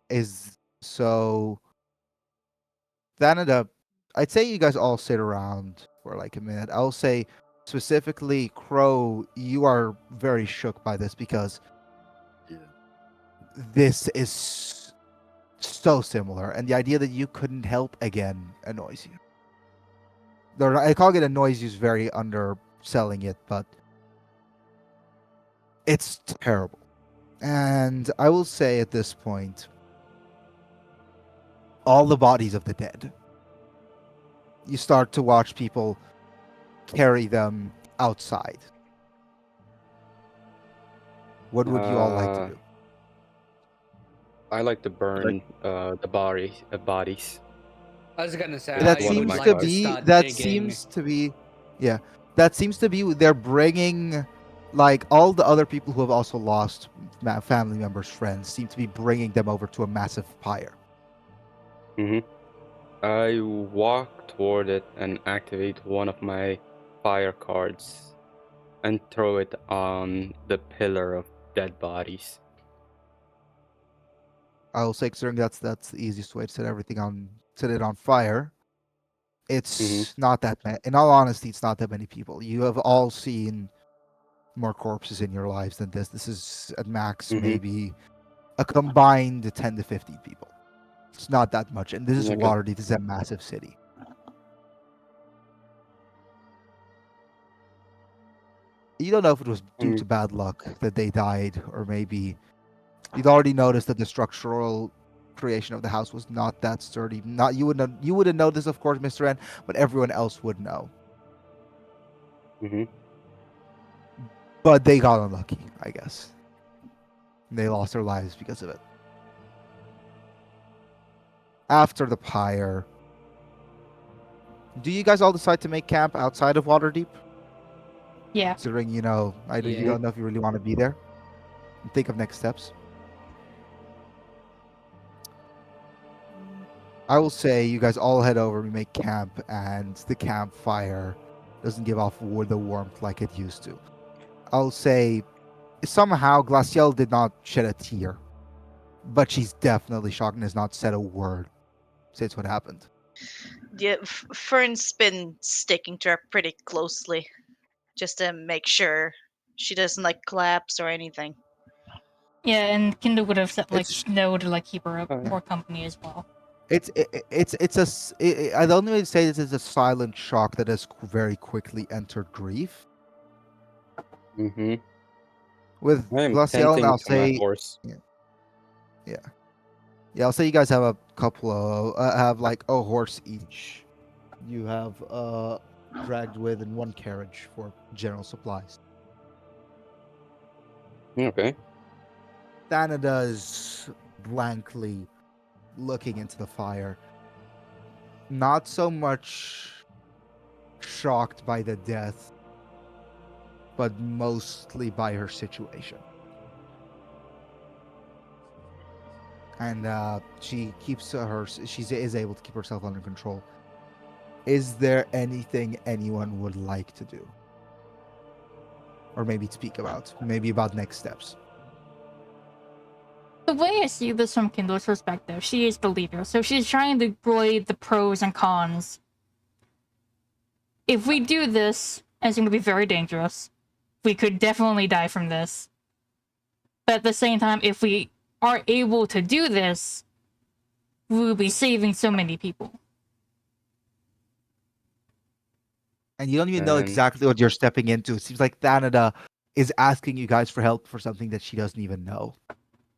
Is so Canada, I'd say you guys all sit around for like a minute. I'll say specifically Crow, you are very shook by this because this is so similar, and the idea that you couldn't help again annoys you. I call it annoys you is very underselling it, but it's terrible. And I will say at this point, all the bodies of the dead. You start to watch people carry them outside. What would you all like to do? I like to burn the bodies. I was gonna say That I one of would seems my like to to cards. be. start That digging. seems to be. Yeah, that seems to be. They're bringing, like, all the other people who have also lost family members, friends, seem to be bringing them over to a massive pyre. I walk toward it and activate one of my fire cards and throw it on the pillar of dead bodies. I'll say, considering that's the easiest way to set it on fire. It's not that many. In all honesty, it's not that many people. You have all seen more corpses in your lives than this. This is at max maybe a combined 10 to 15 people. It's not that much, and this is Okay. Waterdeep. This is a massive city. You don't know if it was due to bad luck that they died, or maybe you'd already noticed that the structural creation of the house was not that sturdy. Not you wouldn't know this, of course, Mr. N, but everyone else would know. But they got unlucky, I guess. They lost their lives because of it. After the pyre, do you guys all decide to make camp outside of Waterdeep? Yeah. Considering, you don't know if you really want to be there. And think of next steps. I will say you guys all head over, we make camp, and the campfire doesn't give off the warmth like it used to. I'll say somehow Glaciel did not shed a tear, but she's definitely shocked and has not said a word since what happened. Yeah, Fern's been sticking to her pretty closely, just to make sure she doesn't like collapse or anything. Yeah, and Kindle would have said like It's- no to like keep her up more company as well. The only way to say this is a silent shock that has very quickly entered grief. With I am Glaciel, and I'll tending to my say, horse. yeah, I'll say you guys have a couple of have like a horse each. You have dragged with in one carriage for general supplies. Okay. Thanada is blankly looking into the fire. Not so much shocked by the death, but mostly by her situation. And she is able to keep herself under control. Is there anything anyone would like to do? Or maybe speak about? Maybe about next steps? The way I see this from Kindle's perspective, she is the leader, so she's trying to weigh the pros and cons. If we do this, it's going to be very dangerous. We could definitely die from this. But at the same time, if we are able to do this, we will be saving so many people. And you don't even know exactly what you're stepping into. It seems like Thanada is asking you guys for help for something that she doesn't even know.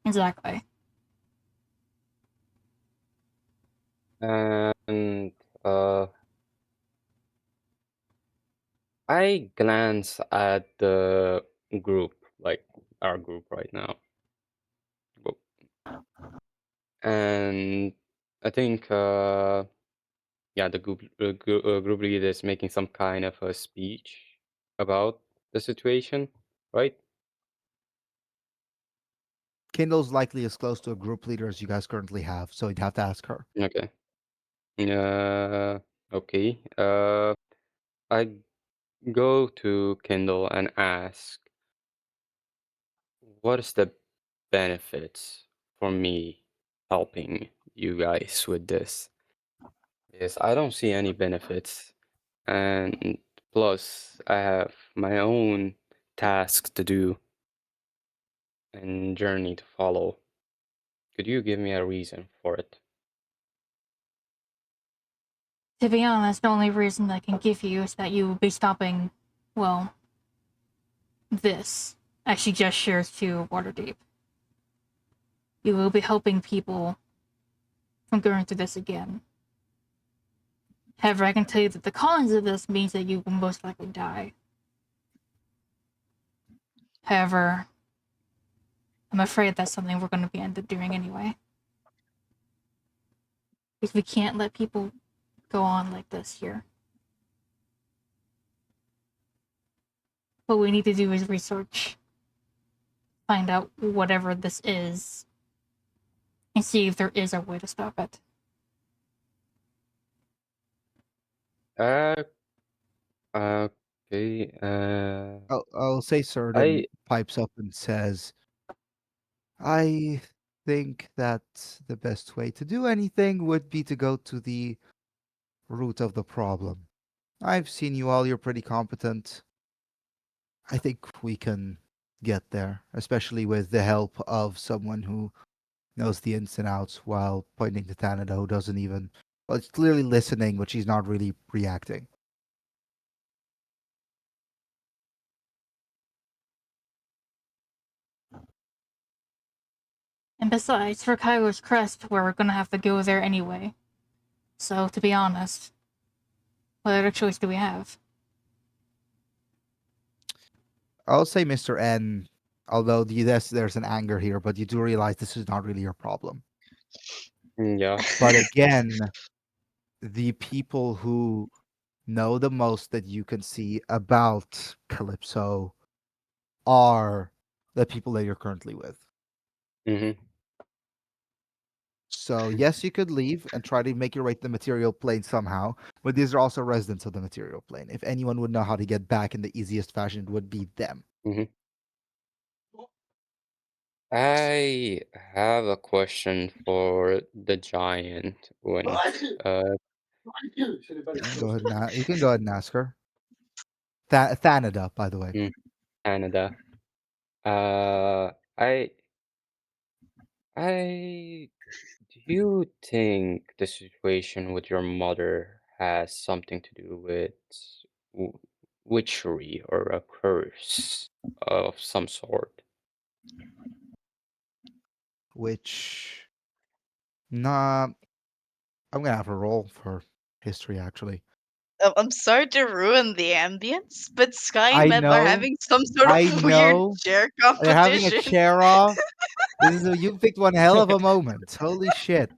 Exactly. And I glance at the group, like our group right now. And I think the group leader is making some kind of a speech about the situation, right? Kindle's likely as close to a group leader as you guys currently have, so you'd have to ask her. Okay. Okay. I go to Kindle and ask, what is the benefits for me helping you guys with this? Yes, I don't see any benefits. And plus, I have my own tasks to do and journey to follow. Could you give me a reason for it? To be honest, the only reason I can give you is that you will be stopping, well, this. As she gestures to Waterdeep. You will be helping people from going through this again. However, I can tell you that the cons of this means that you will most likely die. However, I'm afraid that's something we're going to be end up doing anyway. Because we can't let people go on like this here. What we need to do is research, find out whatever this is, and see if there is a way to stop it. Okay. I'll say Certain I pipes up and says, I think that the best way to do anything would be to go to the root of the problem. I've seen you all, you're pretty competent. I think we can get there, especially with the help of someone who knows the ins and outs while pointing to Tanada, who doesn't even, well, it's clearly listening, but she's not really reacting. And besides, for Kylo's Crest, we're gonna have to go there anyway. So, to be honest, what other choice do we have? I'll say Mr. N, although there's an anger here, but you do realize this is not really your problem. yeah. But again, the people who know the most that you can see about Calypso are the people that you're currently with. Mm-hmm. So yes, you could leave and try to make your way to the material plane somehow, but these are also residents of the material plane. If anyone would know how to get back in the easiest fashion, it would be them. Mm-hmm. I have a question for the giant when Go ahead and you can go ahead and ask her. Thanada, by the way. Canada. I do you think the situation with your mother has something to do with witchery or a curse of some sort? Which, nah, I'm gonna have a roll for history actually. I'm sorry to ruin the ambience, but Sky I and Meb are know, having some sort I of weird know. chair They're having a competition. chair off. You picked one hell of a moment. Holy shit.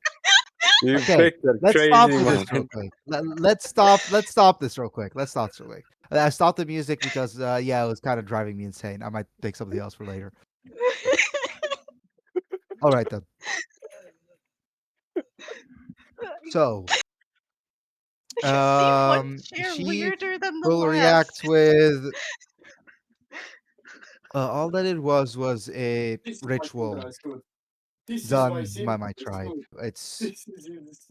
You Okay, picked a let's stop crazy with this real one. quick. Let's stop this real quick. Let's stop this real quick. I stopped the music because yeah, it was kind of driving me insane. I might take something else for later. All right then. So, You seem one chair she weirder than the will last. react with all that it was a ritual done by my tribe.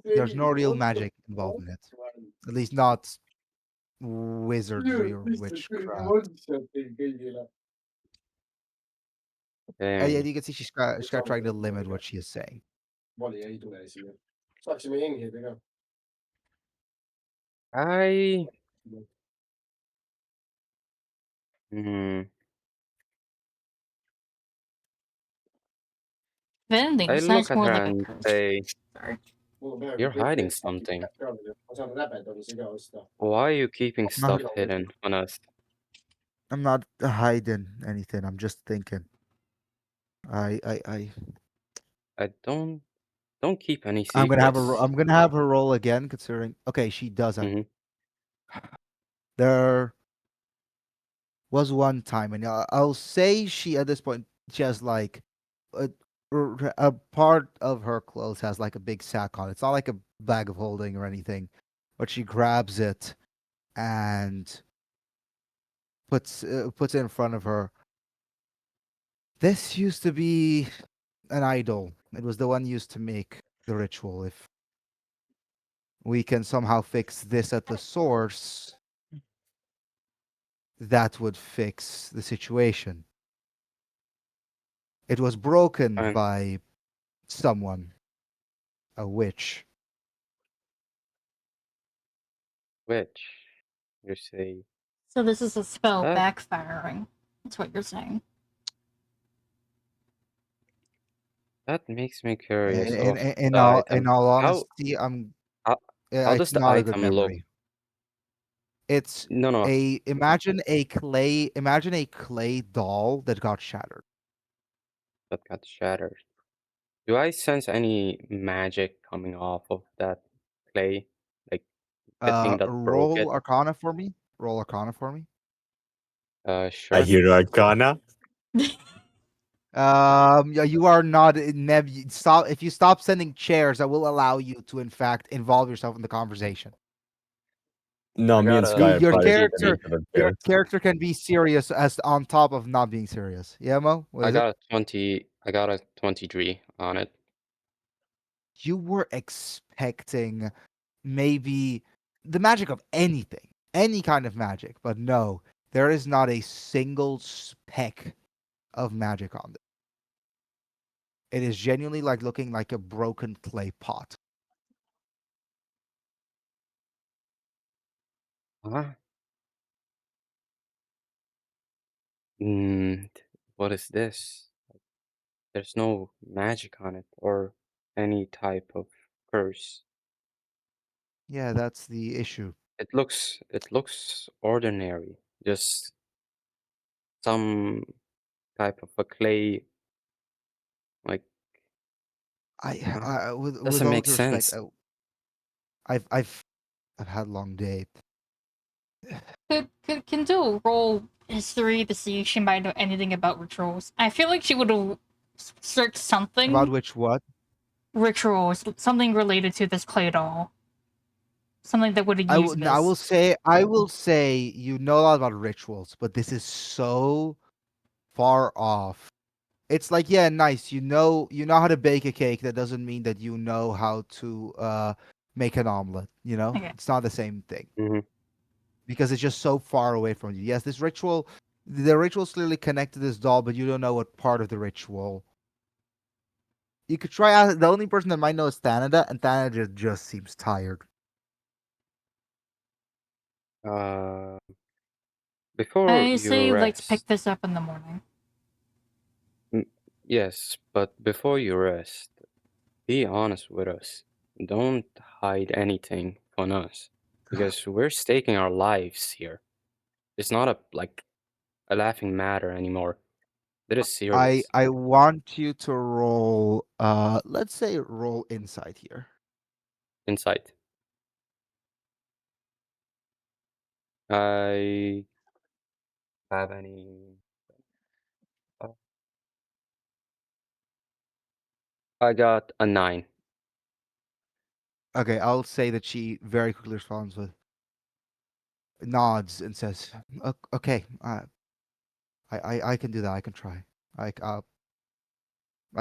There's no real magic involved in it. At least not wizardry or witchcraft. Yeah, Dang. you can see she's kind of trying to limit what she is saying. I hmm. If anything, I this look sounds at more her like a and curse. say, Sorry. "You're hiding something. Why are you keeping stuff hidden on us?" I'm not hiding anything. I'm just thinking. I don't keep any I'm gonna have secrets. I'm gonna have her roll again, considering. Okay, she doesn't. Mm-hmm. There was one time, and I'll say she at this point she has like a part of her clothes has like a big sack on it. It's not like a bag of holding or anything, but she grabs it and puts it in front of her. This used to be an idol. It was the one used to make the ritual. If we can somehow fix this at the source, that would fix the situation. It was broken And by someone, a witch. which you say So this is a spell that backfiring. That's what you're saying. makes me curious In, of in, in the all item. honesty, How does it's the not a good item look? memory. It's No. imagine a clay doll that got shattered. That got shattered. Do I sense any magic coming off of that clay? Like the thing that broke Roll it? Arcana for me. Roll Arcana for me. I Sure. hear Arcana. Yeah, you are not in Neb. Stop. If you stop sending chairs, that will allow you to, in fact, involve yourself in the conversation. No, I me and got a Sky are Your probably character, speaking to the your chairs. character can be serious as on top of not being serious. Yeah, Mo. What I is it? got a 20. I got a 23 on it. You were expecting maybe the magic of anything, any kind of magic, but no, there is not a single speck of magic on it. It is genuinely like looking like a broken clay pot. Huh? What is this? There's no magic on it or any type of curse. Yeah, that's the issue. It looks ordinary. Just some type of a clay, like With doesn't all make due respect, sense. I've had a long day. Can do roll history to see if she might know anything about rituals. I feel like she would have searched something About which what? rituals, something related to this clay doll, something that would have I used will. I will this. say. I will say you know a lot about rituals, but this is so far off. It's like, yeah, nice. You know how to bake a cake. That doesn't mean that you know how to make an omelet. You know, Okay. it's not the same thing Mm-hmm. because it's just so far away from you. Yes, this ritual, the ritual's clearly connected to this doll, but you don't know what part of the ritual. You could try out. The only person that might know is Thanada, and Thanada just seems tired. Before I you say let's pick rest, this up in the morning. yes, but before you rest, be honest with us. Don't hide anything from us, because we're staking our lives here. It's not a laughing matter anymore. It is serious. I want you to roll. Let's say roll insight here. Insight. I have any. uh, I got a 9. Okay, I'll say that she very quickly responds with nods and says, "Okay, I can do that. I can try. I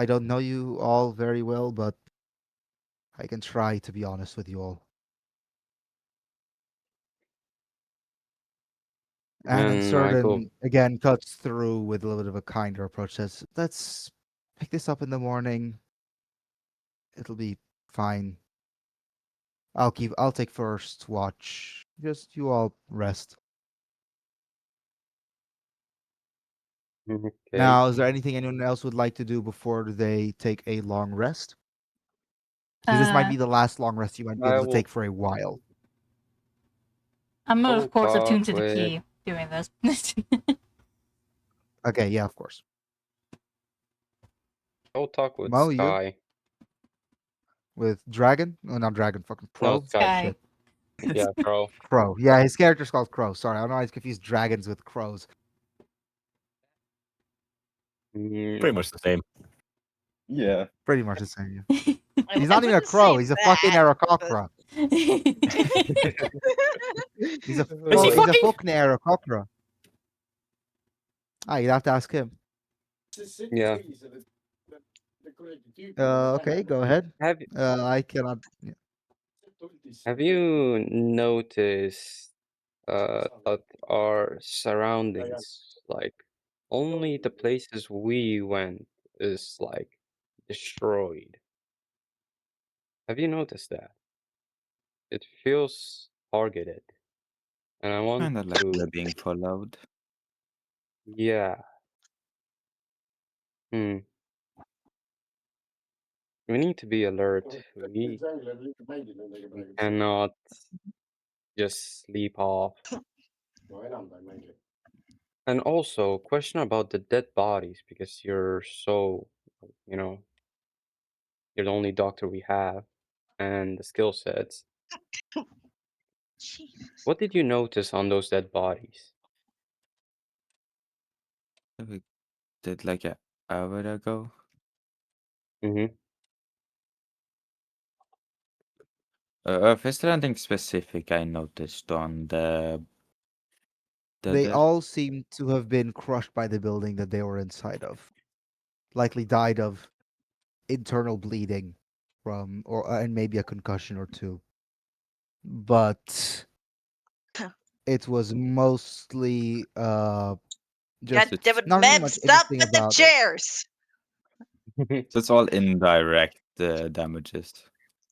don't know you all very well, but I can try to be honest with you all." And then And I go, Certain again cuts through with a little bit of a kinder approach. Says, "Let's pick this up in the morning. It'll be fine. I'll take first watch. Just you all rest." okay. Now, is there anything anyone else would like to do before they take a long rest? Because this might be the last long rest you might be I able to will, take for a while. I'm I of will course talk attuned to the with, key doing this. Okay, yeah, of course. I will talk with Mo, you Sky. with Dragon? Oh, not Dragon, fucking No, Crow. Sky. Shit, Yeah, Crow. Crow. Yeah, his character's called Crow. Sorry, I don't know. I confused dragons with crows. Pretty much the same. Yeah. Pretty much the same. I- He's I not even a wouldn't crow. say He's a fucking that, Aarakocra. He's a Is he he's a fucking? fucking Aarakocra. Ah, you'd have to ask him. Yeah. Okay, go ahead. Have I cannot. Yeah. Have you noticed that our surroundings, like only the places we went is like destroyed? Have you noticed that? It feels targeted. And I want Kinda like to, we're being followed. yeah. Hmm. We need to be alert. We cannot just sleep off. And also, question about the dead bodies because you're so, you know, You're the only doctor we have, and the skill sets. Jesus. What did you notice on those dead bodies? We did like an hour ago. Mm-hmm. Is there anything specific I noticed on the They dead? all seem to have been crushed by the building that they were inside of. Likely died of internal bleeding from, or and maybe a concussion or two. But it was mostly just God damn it, not really Meb, much stop interesting with the about it. chairs! So it's all indirect damages.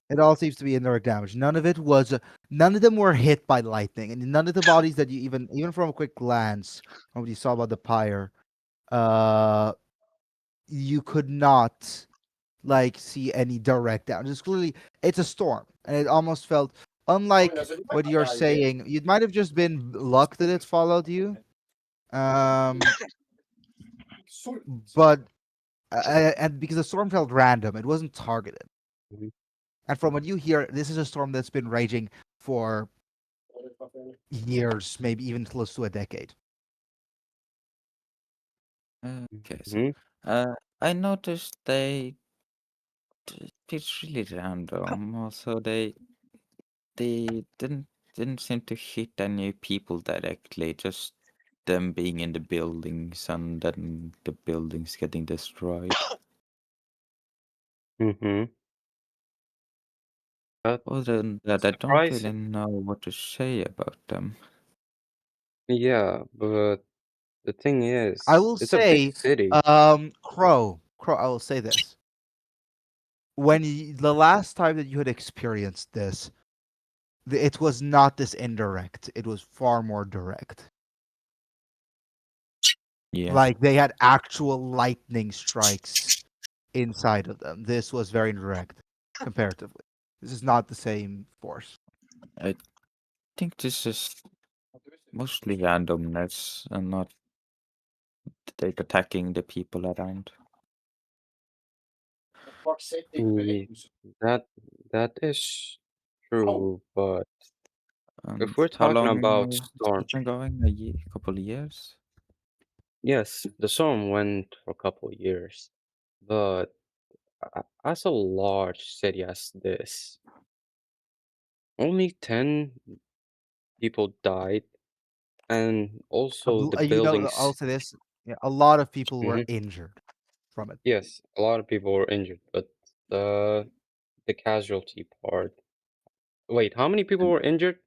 It all seems to be indirect damage. None of them were hit by lightning, and none of the bodies that you even from a quick glance, from what you saw about the pyre, you could not like see any direct damage. It's a storm, and it almost felt unlike what you're saying. It might have just been luck that it followed you, but and because the storm felt random, it wasn't targeted. Mhm. And from what you hear, this is a storm that's been raging for years, maybe even close to a decade. Okay, so Mm-hmm. I noticed it's really random. Also, they didn't seem to hit any people directly. Just them being in the buildings and then the buildings getting destroyed. Mm-hmm. But Other than that, I don't really surprising. know what to say about them. Yeah, but the thing I is, will it's a big say, city. Crow, I will say this. The last time that you had experienced this, it was not this indirect. It was far more direct. Yeah. Like they had actual lightning strikes inside of them. This was very direct comparatively. This is not the same force. I think this is mostly randomness and not they attacking the people around. Ye- that is true, but And if we're how talking long about has storm, it been going? A couple of years? yes, the storm went for a couple of years, but as a large city as this, only 10 people died, and also the I'll buildings. say this. Yeah, a lot of people were Mhm. injured from it. Yes, a lot of people were injured, but the casualty part. Wait, how many people were injured?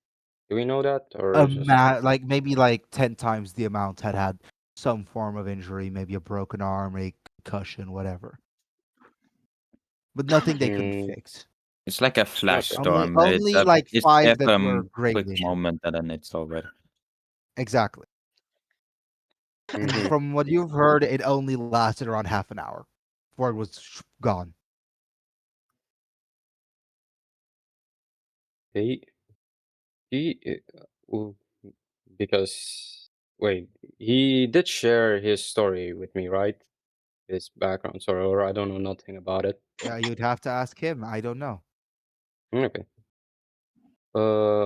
Do we know that, or just? Like maybe like 10 times the amount had some form of injury, maybe a broken arm, a concussion, whatever. But nothing they couldn't Mm, fix. It's like a flash okay. Only storm. only like It's 5 that were quick gravely injured. moment and then it's over. Exactly. And Mhm. from what you've heard, it only lasted around half an hour before it was gone. He he ooh, because wait, he did share his story with me, right? His background story, or I don't know nothing about it. Yeah, you'd have to ask him. I don't know. Okay. Uh,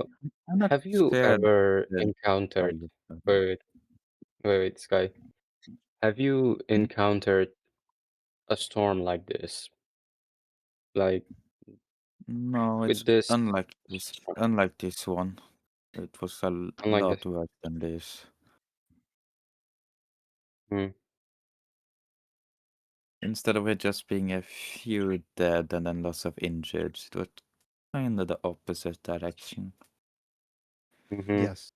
I'm not have you scared. ever that- encountered? Sorry. Wait, wait, Sky. Have you encountered a storm like this? Like No, it's with this, unlike this one. It was a unlike this. lot worse than this. Hmm. Instead of it just being a few dead and then lots of injured, it was kind of the opposite direction. Mm-hmm. Yes.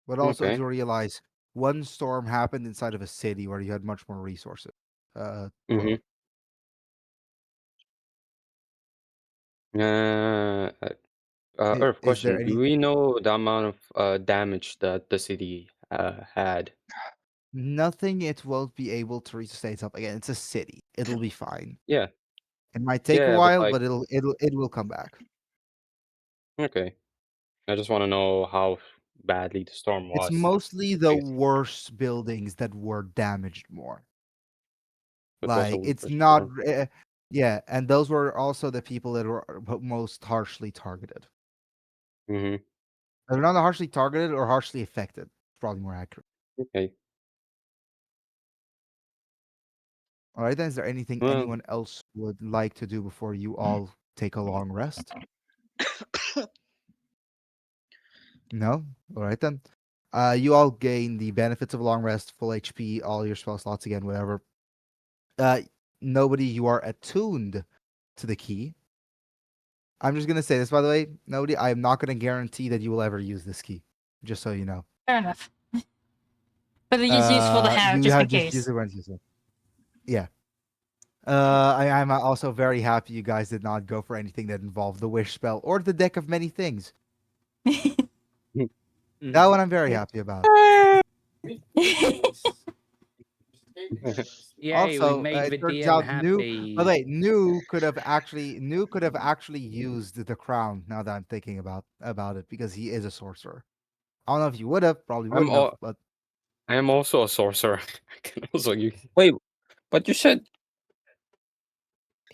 But also, if Okay. you realize one storm happened inside of a city where you had much more resources. Mm-hmm. Earth Is there question. Do any we know the amount of damage that the city had? nothing it won't be able to resuscitate itself again? It's a city. It'll be fine. Yeah, It might take a yeah, but while, like, but it will come back. okay. I just want to know how badly the storm It's was. mostly the Because, worst buildings that were damaged more. But also Like it's for not. sure. Yeah, and those were also the people that were most harshly targeted. Mm-hmm. They're not harshly targeted or harshly affected. Probably more accurate. Okay. All right, then. Is there anything Well, anyone else would like to do before you all take a long rest? No? All right, then. You all gain the benefits of a long rest, full HP, all your spell slots again, whatever. Nobody, you are attuned to the key. I'm just gonna say this, by the way. Nobody, I am not gonna guarantee that you will ever use this key. Just so you know. Fair enough. But it is useful to have You just in just case. use it when it's useful. Yeah. I'm also very happy you guys did not go for anything that involved the wish spell or the deck of many things. That one I'm very happy about. Yay, Also, we made the it turns DM out happy. By the way, New could have actually used the crown. Now that I'm thinking about it, because he is a sorcerer. I don't know if you would have, probably wouldn't have, but I am also a sorcerer. I can also use. Wait, but you said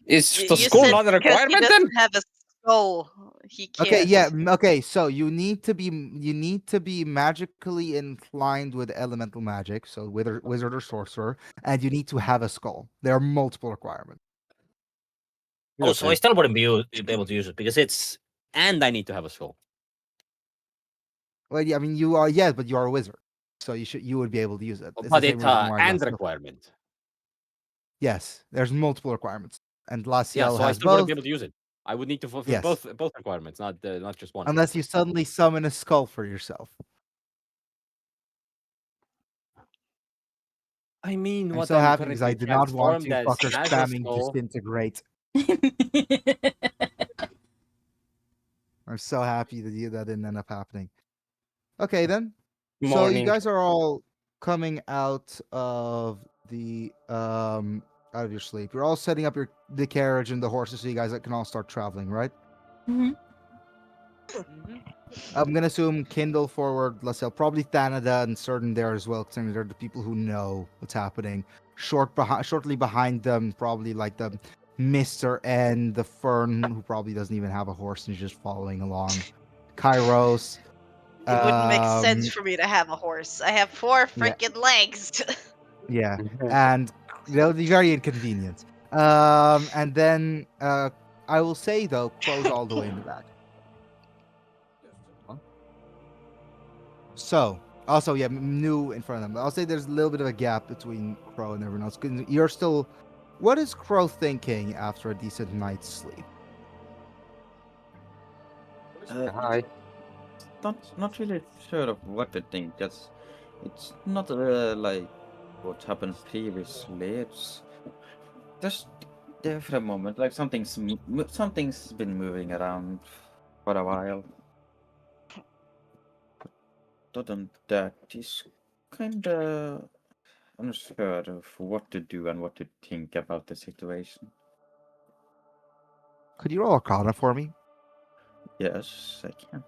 is the You skull said not a because he requirement then? doesn't have a skull, he can't. okay, yeah, okay. So you need to be magically inclined with elemental magic, so wizard or sorcerer, and you need to have a skull. There are multiple requirements. Oh, so I still wouldn't be able to use it because it's and I need to have a skull. Well, yeah, I mean, you are but you are a wizard, so you would be able to use it. It's But the same it's reason why and Laciel- requirement. Yes, there's multiple requirements, and Yeah, Laciel so I has still wouldn't both. be able to use it. I would need to fulfill Yes. both requirements, not just one. Unless you suddenly summon a skull for yourself. I mean, I'm what so I'm happy because I currently did not want to transformed fuckers as a spamming skull. disintegrate. I'm so happy that didn't end up happening. Okay then. So you Morning. guys are all coming out of the out of your sleep. You're all setting up the carriage and the horses so you guys can all start traveling, right? Mhm. I'm gonna assume Kindle forward, Laciel, probably Thanada and Certain there as well, considering they're the people who know what's happening. Shortly behind them, probably like the Mr. N, the Fern, who probably doesn't even have a horse and is just following along. Kairos. It wouldn't make sense for me to have a horse. I have 4 freaking legs. Yeah, and that would be very inconvenient. And then I will say though, Crow's all the way in the back. So, also, yeah, New in front of them. I'll say there's a little bit of a gap between Crow and everyone else. 'Cause you're still. What is Crow thinking after a decent night's sleep? Hi. Not really sure of what to think. It's not like what happened previously. It's just there for a moment, like something's been moving around for a while. Other than that, he's kind of unsure of what to do and what to think about the situation. Could you roll Arcana for me? Yes, I can.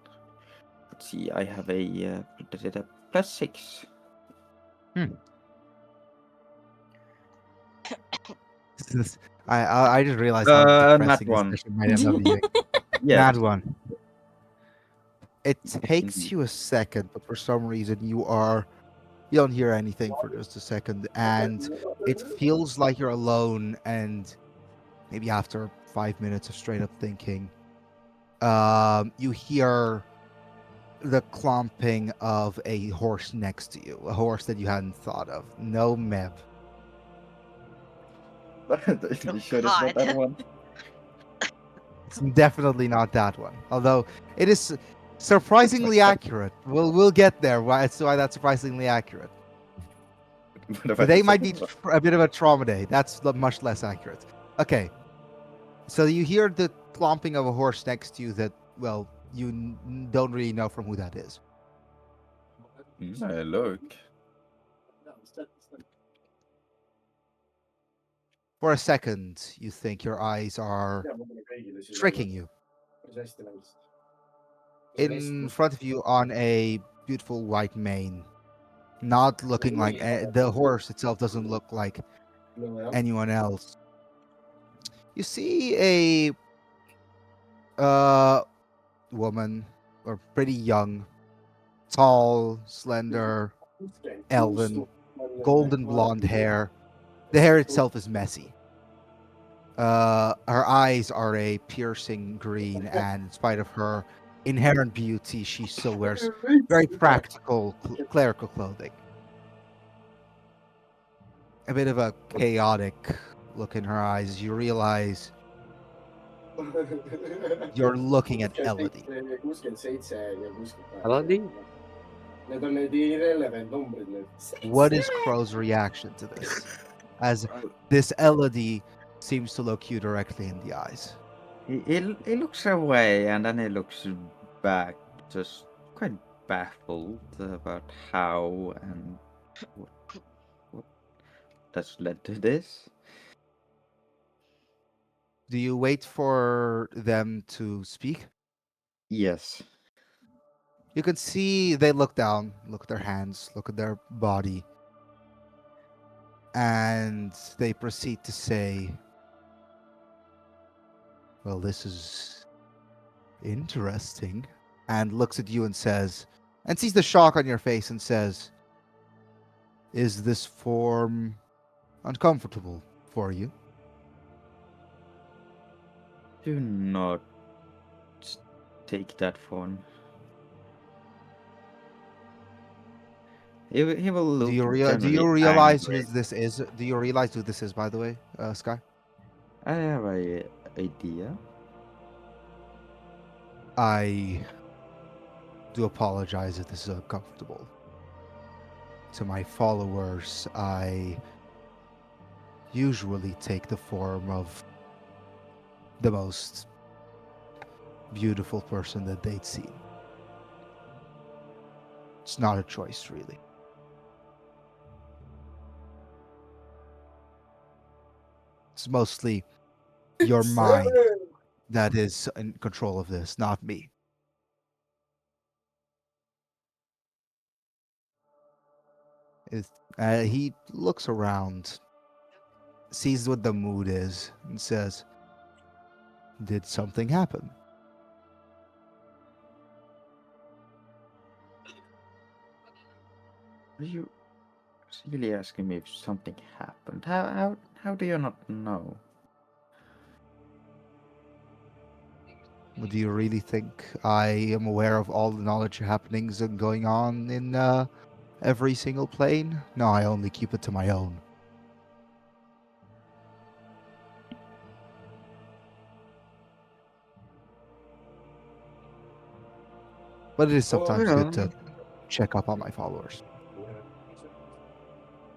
Let's see, I have a +6. I just realized how depressing Nat one. this session might end up being. Yeah. Nat one. It takes you a second, but for some reason you don't hear anything for just a second, and it feels like you're alone. And maybe after 5 minutes of straight up thinking, you hear the clomping of a horse next to you, a horse that you hadn't thought of. No Meb. You sure it's not that one? It's definitely not that one. Although it is surprisingly accurate. We'll get there. That's why that's surprisingly accurate. Today might be a bit of a trauma day. That's much less accurate. Okay. So you hear the clomping of a horse next to you that, well, you don't really know from who that is. Look. For a second, you think your eyes are tricking you. In front of you on a beautiful white mane, not looking like the horse itself doesn't look like anyone else. You see a woman, or pretty young, tall, slender, elven, golden blonde hair. The hair itself is messy. Her eyes are a piercing green, and in spite of her inherent beauty, she still wears very practical clerical clothing. A bit of a chaotic look in her eyes. You realize you're looking at Elodie. Elodie? What is Crow's reaction to this? As this Elodie seems to look you directly in the eyes. He looks away and then he looks back, just quite baffled about how and what that's led to this. Do you wait for them to speak? Yes. You can see they look down, look at their hands, look at their body, and they proceed to say, well, this is interesting, and looks at you and says, and sees the shock on your face and says, is this form uncomfortable for you? Do not take that phone. He will look. Do you generally realize angry. who this is? Do you realize who this is, by the way, Sky? I have a idea. I do apologize if this is uncomfortable. To my followers, I usually take the form of the most beautiful person that they'd seen. It's not a choice, really. It's mostly your mind that is in control of this, not me. He looks around, sees what the mood is, and says, did something happen? Are you really asking me if something happened? How do you not know? Do you really think I am aware of all the knowledge happenings and going on in every single plane? No, I only keep it to my own. But it is sometimes good to check up on my followers.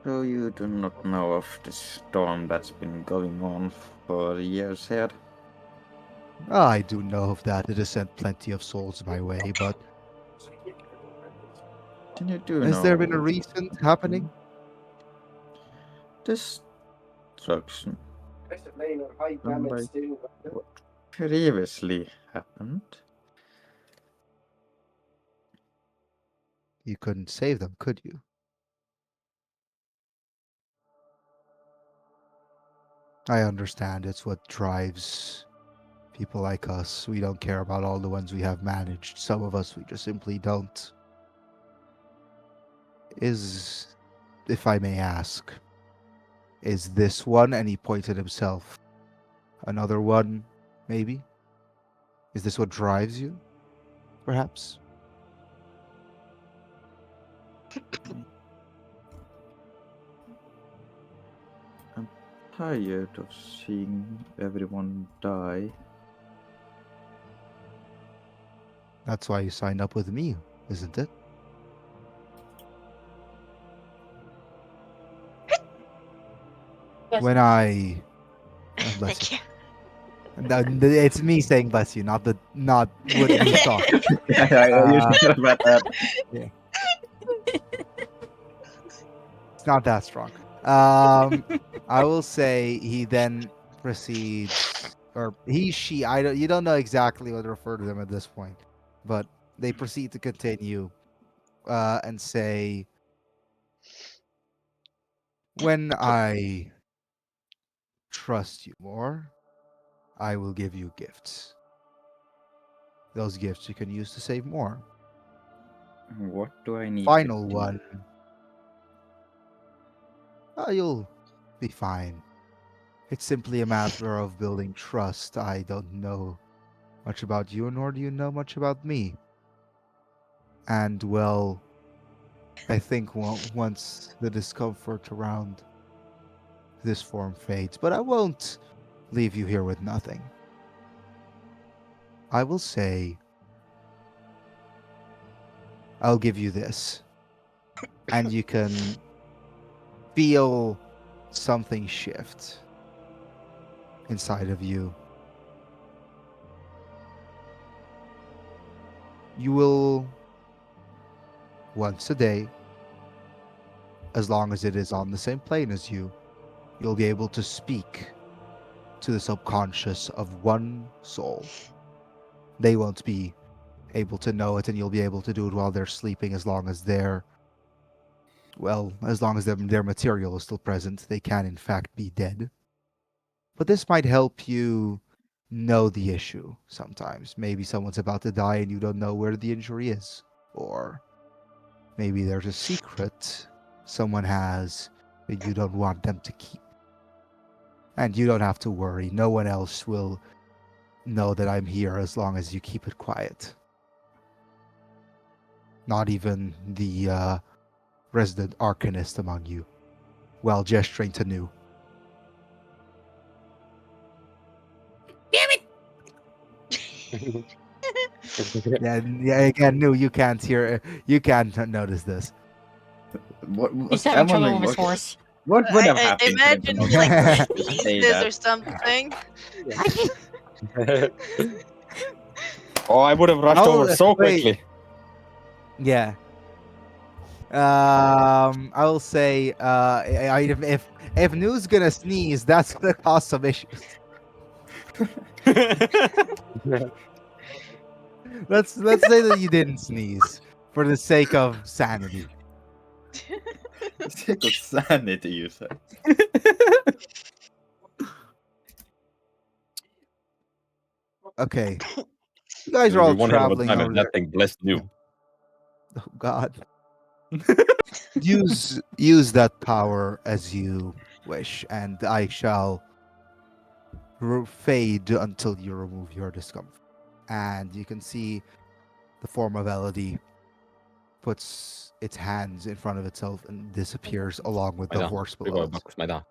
So you do not know of the storm that's been going on for years here? I do know of that. It has sent plenty of souls my way, but Can you do has there been a know recent happening? destruction? Unlike what previously happened? You couldn't save them, could you? I understand it's what drives people like us. We don't care about all the ones we have managed. Some of us, we just simply don't. If I may ask, is this one, and he pointed himself, another one, maybe? Is this what drives you, perhaps? I'm tired of seeing everyone die. That's why you signed up with me, isn't it? When I... oh, bless Thank you. you. No, it's me saying bless you, not what we saw. You should about that. It's not that strong. I will say he then proceeds, or he, she, you don't know exactly what to refer to them at this point, but they proceed to continue and say, when I trust you more, I will give you gifts. Those gifts you can use to save more. What do I need? Final to do? one. You'll be fine. It's simply a matter of building trust. I don't know much about you, nor do you know much about me. And, well, I think once the discomfort around this form fades, but I won't leave you here with nothing. I will say, I'll give you this, and you can feel something shift inside of you. You will, once a day, as long as it is on the same plane as you, you'll be able to speak to the subconscious of one soul. They won't be able to know it, and you'll be able to do it while they're sleeping, as long as they're, well, as long as their material is still present. They can, in fact, be dead. But this might help you know the issue sometimes. Maybe someone's about to die and you don't know where the injury is. Or maybe there's a secret someone has that you don't want them to keep. And you don't have to worry. No one else will know that I'm here as long as you keep it quiet. Not even the resident arcanist among you, while gesturing to Nu. Yeah, again, Nu, you can't hear, you can't notice this. He's I'm having trouble wondering with his what- horse. What would have I happened? imagine if he like Say sneezes that. or something. Oh, I would have rushed Oh, over so wait. quickly. Yeah. I will say, if Nu's gonna sneeze, that's gonna cause some issues. Let's say that you didn't sneeze for the sake of sanity. Sake of sanity, you said. Okay. You guys are all One hell of a traveling time, over and there. that thing blessed you. Oh God. use that power as you wish, and I shall fade until you remove your discomfort. And you can see the form of Elodie puts its hands in front of itself and disappears along with the Maida, horse we below go it. back, Maida.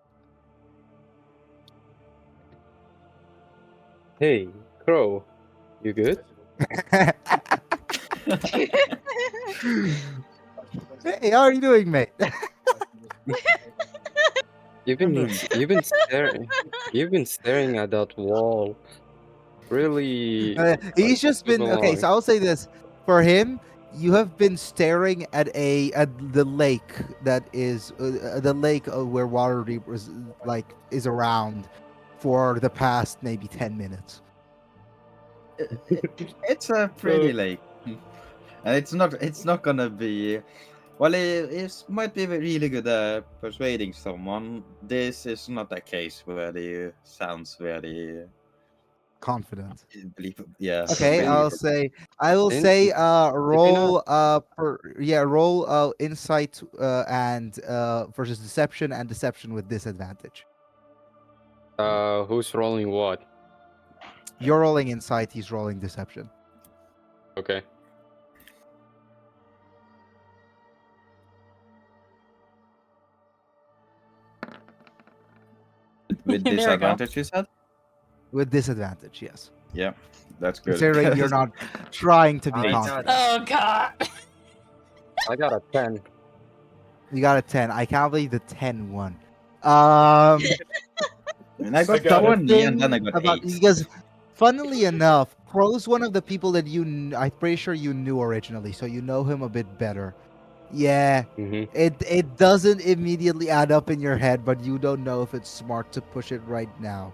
Hey, Crow, you good? Hey, how are you doing, mate? You've been staring at that wall. Really? He's just too been okay. long. So I'll say this for him: you have been staring at the lake that is the lake where Waterdeep is around for the past maybe 10 minutes. It's a pretty lake, and it's not gonna be. Well, it might be really good at persuading someone. This is not a case where he sounds very Confident. believable. Yeah. Okay, believable. I will say roll not- roll insight and versus deception, and deception with disadvantage. Who's rolling what? You're rolling insight, he's rolling deception. Okay. With There we go. disadvantage, you said? With disadvantage, yes. Yeah, that's good. Considering you're not trying to be I confident. Oh god. I got a 10. You got a 10. I can't believe the 10 won. I got I got 20 and then I got 8. Because, funnily enough, Crow's one of the people that I'm pretty sure you knew originally, so you know him a bit better. Yeah, Mm-hmm. it doesn't immediately add up in your head, but you don't know if it's smart to push it right now.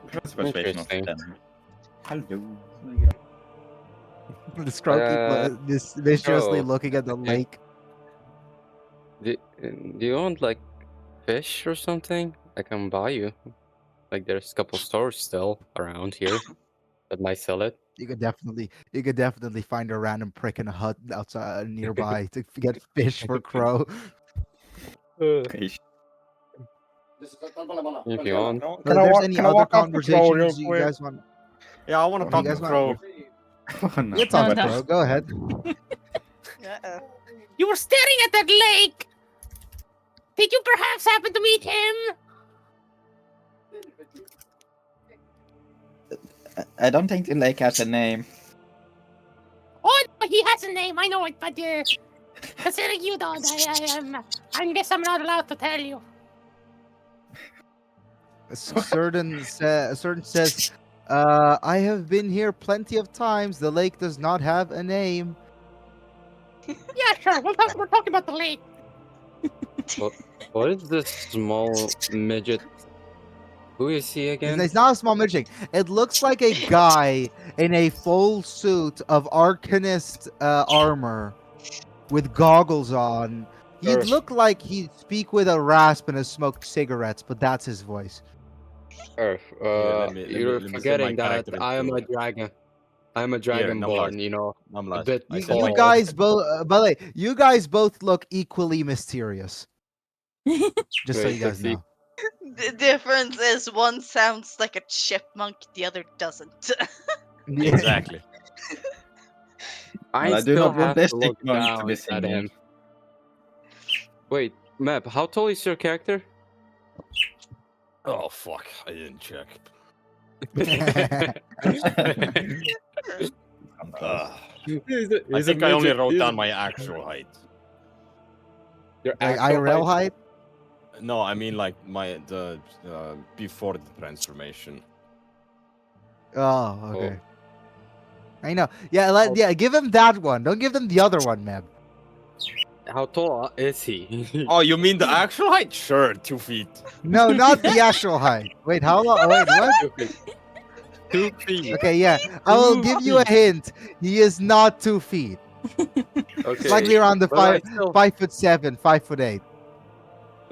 Persuasion of Interesting. 10. Hello. The Scrub keep viciously Crow, looking at the okay. lake. Do you want like fish or something? I can buy you. Like there's a couple stores still around here that might sell it. You could definitely find a random prick in a hut outside nearby to get fish for Crow. Fish. If you want. If there's any other conversations you guys want, Yeah, I want to talk you to guys Crow. Oh, no. you talk No, to no. Crow. Go ahead. Uh-oh. You were staring at that lake. Did you perhaps happen to meet him? I don't think the lake has a name. Oh, no, he has a name. I know it, but considering you don't, I guess I'm not allowed to tell you. Certain says, I have been here plenty of times. The lake does not have a name. Yeah, sure. We're talking about the lake. What is this small midget? Who is he again? It's not a small midget. It looks like a guy in a full suit of Arcanist armor with goggles on. He'd Earth. look like he'd speak with a rasp and has smoked cigarettes, but that's his voice. Earth. let me You're set my forgetting that character I am a into- dragon. I'm a Here, dragonborn, Numlash. you know. A Numlash, bit I You, set you my- tall. guys both, by the way, you guys both look equally mysterious. Just so Wait, you guys let's see. know. The difference is one sounds like a chipmunk, the other doesn't. Exactly. I Well, I do still not want have this to look chipmunk to down be at singing. him. Wait, Map, how tall is your character? Oh fuck! I didn't check. I think I only wrote down my actual height. Your Like actual IRL height? No, I mean like the before the transformation. Oh, okay. I know. Yeah, yeah. Give him that one. Don't give them the other one, Meb. How tall is he? Oh, you mean the actual height? Sure, 2 feet. No, not the actual height. Wait, how long? Wait, what? 2 feet. Okay, yeah. I will give you a hint. He is not 2 feet. Okay. Likely around the but I 5'7", 5'8".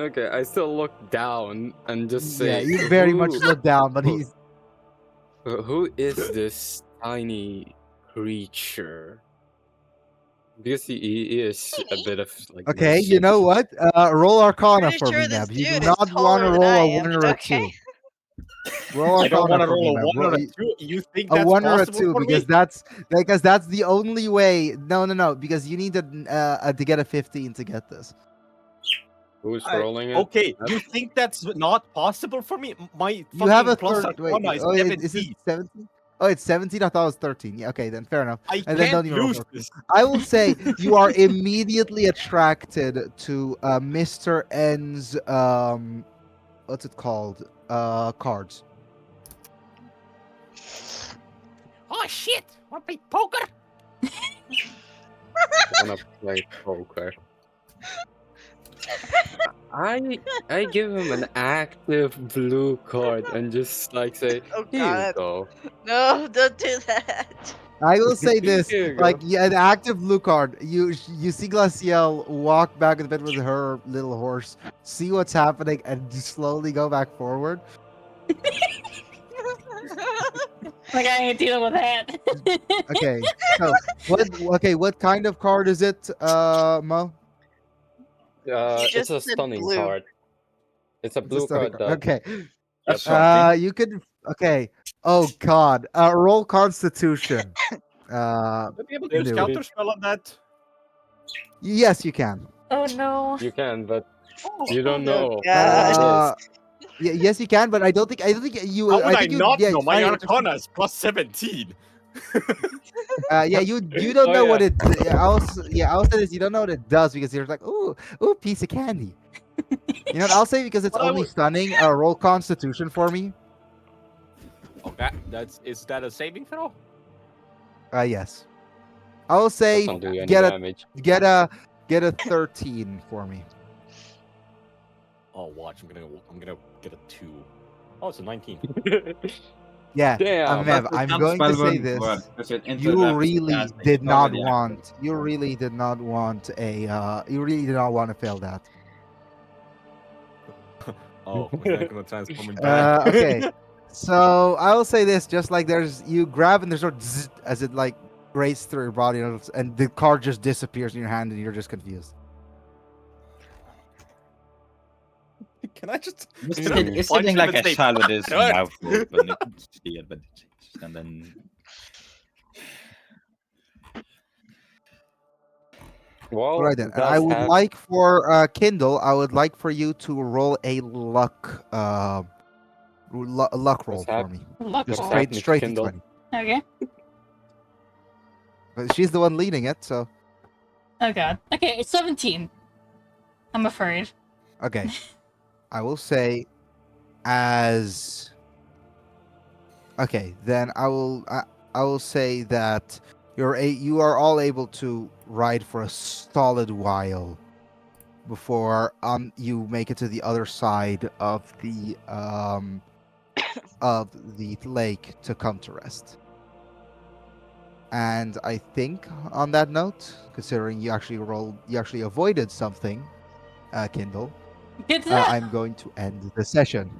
Okay, I still look down and just say. Yeah, you very much "Who- look down, but he's Who is this tiny creature? Because he is a bit of like. okay. this You know what? Roll Arcana Pretty for sure me, this Neb. You dude do is not want to taller than roll I a am, 1 or but a okay. 2. Roll I don't want Arcana to for me, roll a Meb. 1 or a Roll- 2. You think A that's 1 or a possible 2 for because me? that's the only way. No, because you need to get a 15 to get this. Who's I- rolling it? Okay, you think that's not possible for me? My You have a plus third. Wait, Arcana is oh, is it 17. 17? Oh, it's 17. I thought it was 13. Yeah, okay, then fair enough. I And then can't don't even roll lose for- this. I will say you are immediately attracted to Mr. N's what's it called? Cards. Oh shit! Want to play poker? Wanna play poker? I give him an active blue card and just like say, Oh here you god. go. No, don't do that. I will say this, Here you go. like yeah, an active blue card. You see Glaciel walk back in the bed with her little horse, see what's happening, and slowly go back forward. Like I ain't dealing with that. Okay, so what kind of card is it, Mo? It's just a said stunning blue. card. It's a It's a blue stunning card. card. That, Okay. That's something. You could. Okay. Oh God. Roll Constitution. Would be able to use No. counter spell on that. Yes, you can. Oh no. You can, but you don't know. God. how it is. Yes, you can, but I don't think you. How would I, think you, not yeah, know? My I- Arcana is plus 17. Yeah, you don't Oh, know yeah. what it. I'll say this. You don't know what it does because you're like, ooh, piece of candy. You know what? I'll say because it's Well, I only would- stunning. Roll Constitution for me. Okay, is that a saving throw? Yes. I will say Doesn't do any get a damage. get a 13 for me. Oh, watch! I'm gonna get a 2. Oh, it's a 19. Yeah, Damn. Mev, But we I'm can't going to spell say one this. word, because it You interrupts the really casting. did It's not already want. active. You really did not want a. You really did not want to fail that. Oh, was that gonna transform me back? Okay. So I will say this: just like there's, you grab and there's sort of zzz, as it like races through your body, and the card just disappears in your hand, and you're just confused. Can I just? It's, Can I it's punch sitting him like and a say, child with his "Fuck it!" mouth open. You can see it, but and then Well, All right then. And I does would have like for Kindle. I would like for you to roll a luck luck roll hap- for me. Luck Just roll. happening to straight Kindle? D20. Okay. But she's the one leading it, so Oh god. Okay, it's 17. I'm afraid. okay. I will say as okay, then I will say that you are all able to ride for a solid while before you make it to the other side of the lake to come to rest. And I think on that note, considering you actually avoided something, Kindle, Good to know. I'm going to end the session.